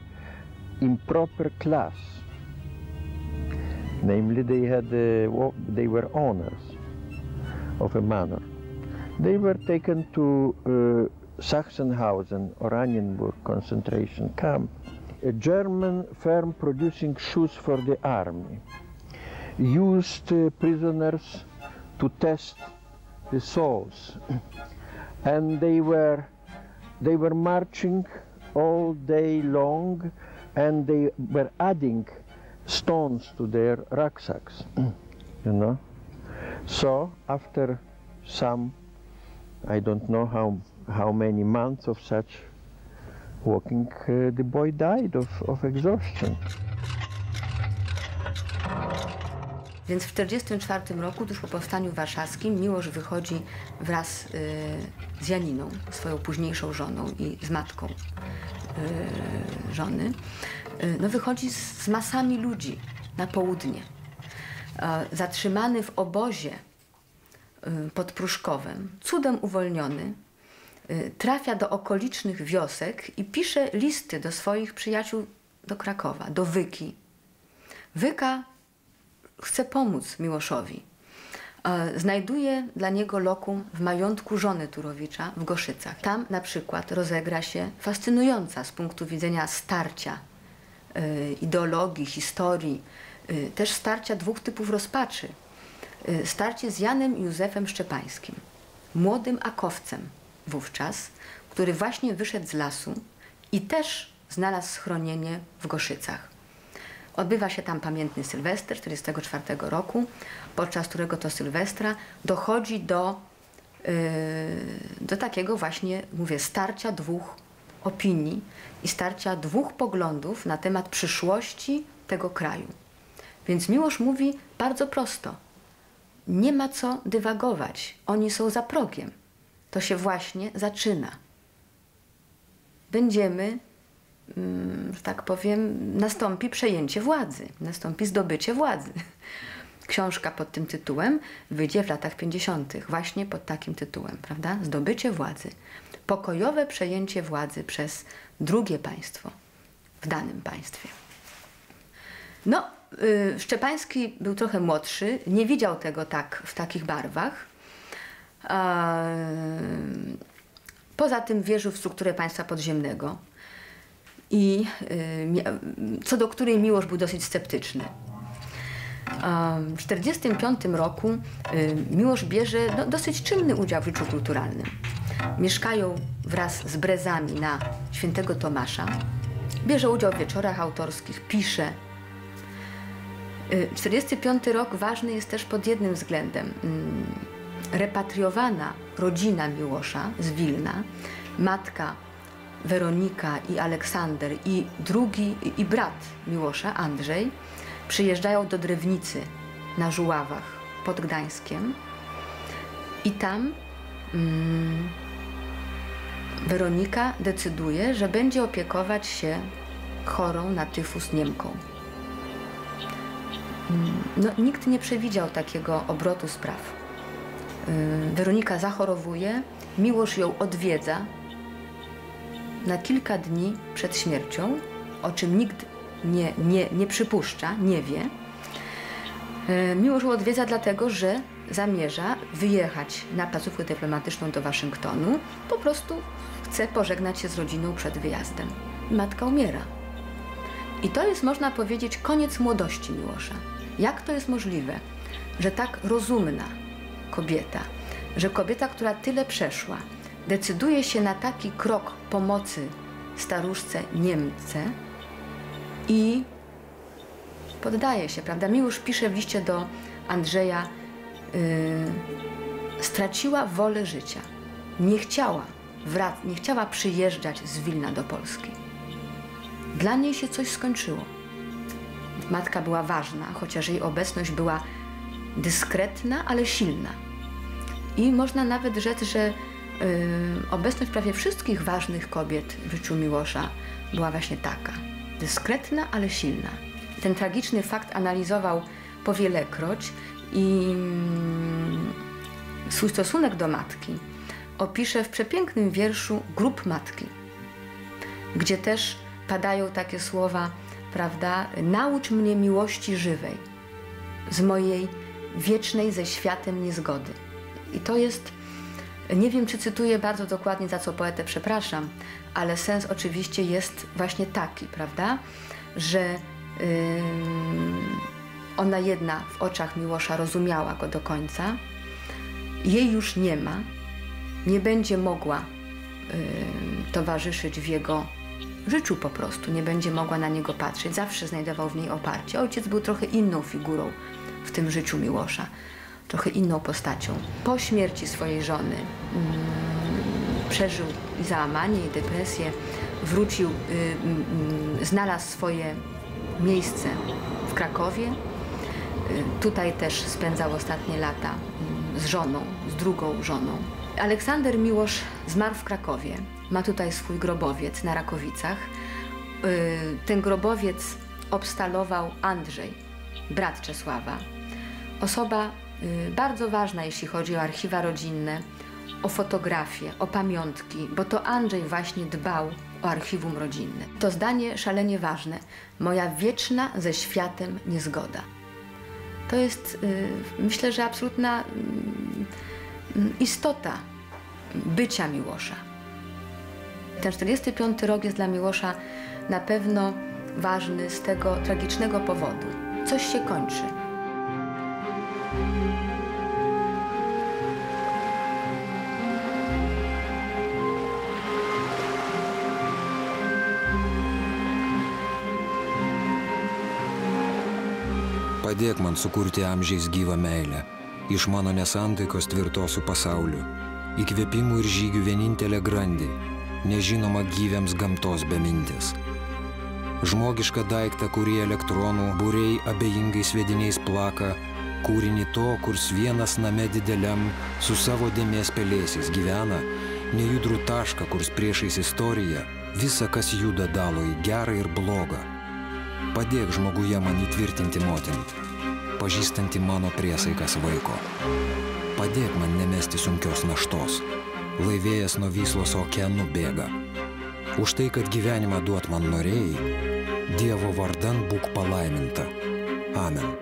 improper class. Namely, they were owners of a manor. They were taken to Sachsenhausen, Oranienburg concentration camp, a German firm producing shoes for the army, used prisoners to test the soles. And they were marching all day long, and they were adding stones to their rucksacks, you know. So after some, I don't know how many months of such walking, the boy died of exhaustion. Więc w 1944 roku, tuż po powstaniu warszawskim, Miłosz wychodzi wraz z Janiną, swoją późniejszą żoną i z matką żony, no wychodzi z masami ludzi na południe. Zatrzymany w obozie pod Pruszkowem, cudem uwolniony, trafia do okolicznych wiosek i pisze listy do swoich przyjaciół do Krakowa, do Wyki. Wyka chce pomóc Miłoszowi. Znajduje dla niego lokum w majątku żony Turowicza w Goszycach. Tam na przykład rozegra się fascynująca z punktu widzenia starcia, ideologii, historii, też starcia dwóch typów rozpaczy. Starcie z Janem Józefem Szczepańskim, młodym akowcem wówczas, który właśnie wyszedł z lasu i też znalazł schronienie w Goszycach. Odbywa się tam pamiętny Sylwester 1944 roku, podczas którego to Sylwestra dochodzi do takiego właśnie, mówię, starcia dwóch opinii i starcia dwóch poglądów na temat przyszłości tego kraju. Więc Miłosz mówi bardzo prosto, nie ma co dywagować, oni są za progiem. To się właśnie zaczyna. Będziemy, że tak powiem, nastąpi przejęcie władzy, nastąpi zdobycie władzy. Książka pod tym tytułem wyjdzie w latach 50. właśnie pod takim tytułem, prawda? Zdobycie władzy. Pokojowe przejęcie władzy przez drugie państwo w danym państwie. No, Szczepański był trochę młodszy, nie widział tego tak w takich barwach. Poza tym wierzył w strukturę państwa podziemnego, i co do której Miłosz był dosyć sceptyczny. W 1945 roku Miłosz bierze dosyć czynny udział w życiu kulturalnym. Mieszkają wraz z Brezami na Świętego Tomasza, bierze udział w wieczorach autorskich, pisze. 1945 rok ważny jest też pod jednym względem. Repatriowana rodzina Miłosza z Wilna, matka Weronika i Aleksander i brat Miłosza, Andrzej, przyjeżdżają do Drewnicy na Żuławach pod Gdańskiem i tam Weronika decyduje, że będzie opiekować się chorą na tyfus Niemką. No, nikt nie przewidział takiego obrotu spraw. Weronika zachorowuje, Miłosz ją odwiedza na kilka dni przed śmiercią, o czym nikt nie przypuszcza, nie wie. Miłosz ją odwiedza dlatego, że zamierza wyjechać na placówkę dyplomatyczną do Waszyngtonu. Po prostu chce pożegnać się z rodziną przed wyjazdem. Matka umiera. I to jest, można powiedzieć, koniec młodości Miłosza. Jak to jest możliwe, że tak rozumna kobieta, że kobieta, która tyle przeszła, decyduje się na taki krok pomocy staruszce Niemce i poddaje się, prawda? Miłosz pisze w liście do Andrzeja, straciła wolę życia. Nie chciała przyjeżdżać z Wilna do Polski. Dla niej się coś skończyło. Matka była ważna, chociaż jej obecność była dyskretna, ale silna. I można nawet rzec, że obecność prawie wszystkich ważnych kobiet w życiu Miłosza była właśnie taka. Dyskretna, ale silna. Ten tragiczny fakt analizował powielekroć i swój stosunek do matki opisze w przepięknym wierszu Grób Matki, gdzie też padają takie słowa, prawda? Naucz mnie miłości żywej, z mojej wiecznej ze światem niezgody. I to jest, nie wiem, czy cytuję bardzo dokładnie, za co poetę przepraszam, ale sens oczywiście jest właśnie taki, prawda? Że ona jedna w oczach Miłosza rozumiała go do końca, jej już nie ma, nie będzie mogła towarzyszyć w jego życiu po prostu, nie będzie mogła na niego patrzeć, zawsze znajdował w niej oparcie. Ojciec był trochę inną figurą w tym życiu Miłosza, trochę inną postacią. Po śmierci swojej żony przeżył i załamanie, i depresję, wrócił, znalazł swoje miejsce w Krakowie. Tutaj też spędzał ostatnie lata z żoną, z drugą żoną. Aleksander Miłosz zmarł w Krakowie. Ma tutaj swój grobowiec na Rakowicach. Ten grobowiec obstalował Andrzej, brat Czesława. Osoba bardzo ważna, jeśli chodzi o archiwa rodzinne, o fotografię, o pamiątki, bo to Andrzej właśnie dbał o archiwum rodzinne. To zdanie szalenie ważne. Moja wieczna ze światem niezgoda. To jest, myślę, że absolutna istota bycia Miłosza. Ten 45 rok jest dla Miłosza na pewno ważny z tego tragicznego powodu. Coś się kończy. Padėk man sukurti amžiais gyvą meilę, iš mano nesantaikos tvirtos su pasauliu, įkvėpimų ir žygių vienintelę grandį, nežinoma gyviams gamtos bemintis. Žmogišką daiktą, kurį elektronų būriai abejingais sviediniais plaka, kūrinį to, kurs vienas name dideliam su savo dėmės pelėsiais gyvena, nejudrų tašką, kurs priešais istoriją, visa, kas juda dalo į gerą ir blogą. Padėk žmoguje man įtvirtinti motin, pažįstanti mano priesaikas vaiko. Padėk man nemesti sunkios naštos, laivėjas nuo Vyslos okeanu bėga. Už tai, kad gyvenimą duot man norėjai, Dievo vardan būk palaiminta. Amen.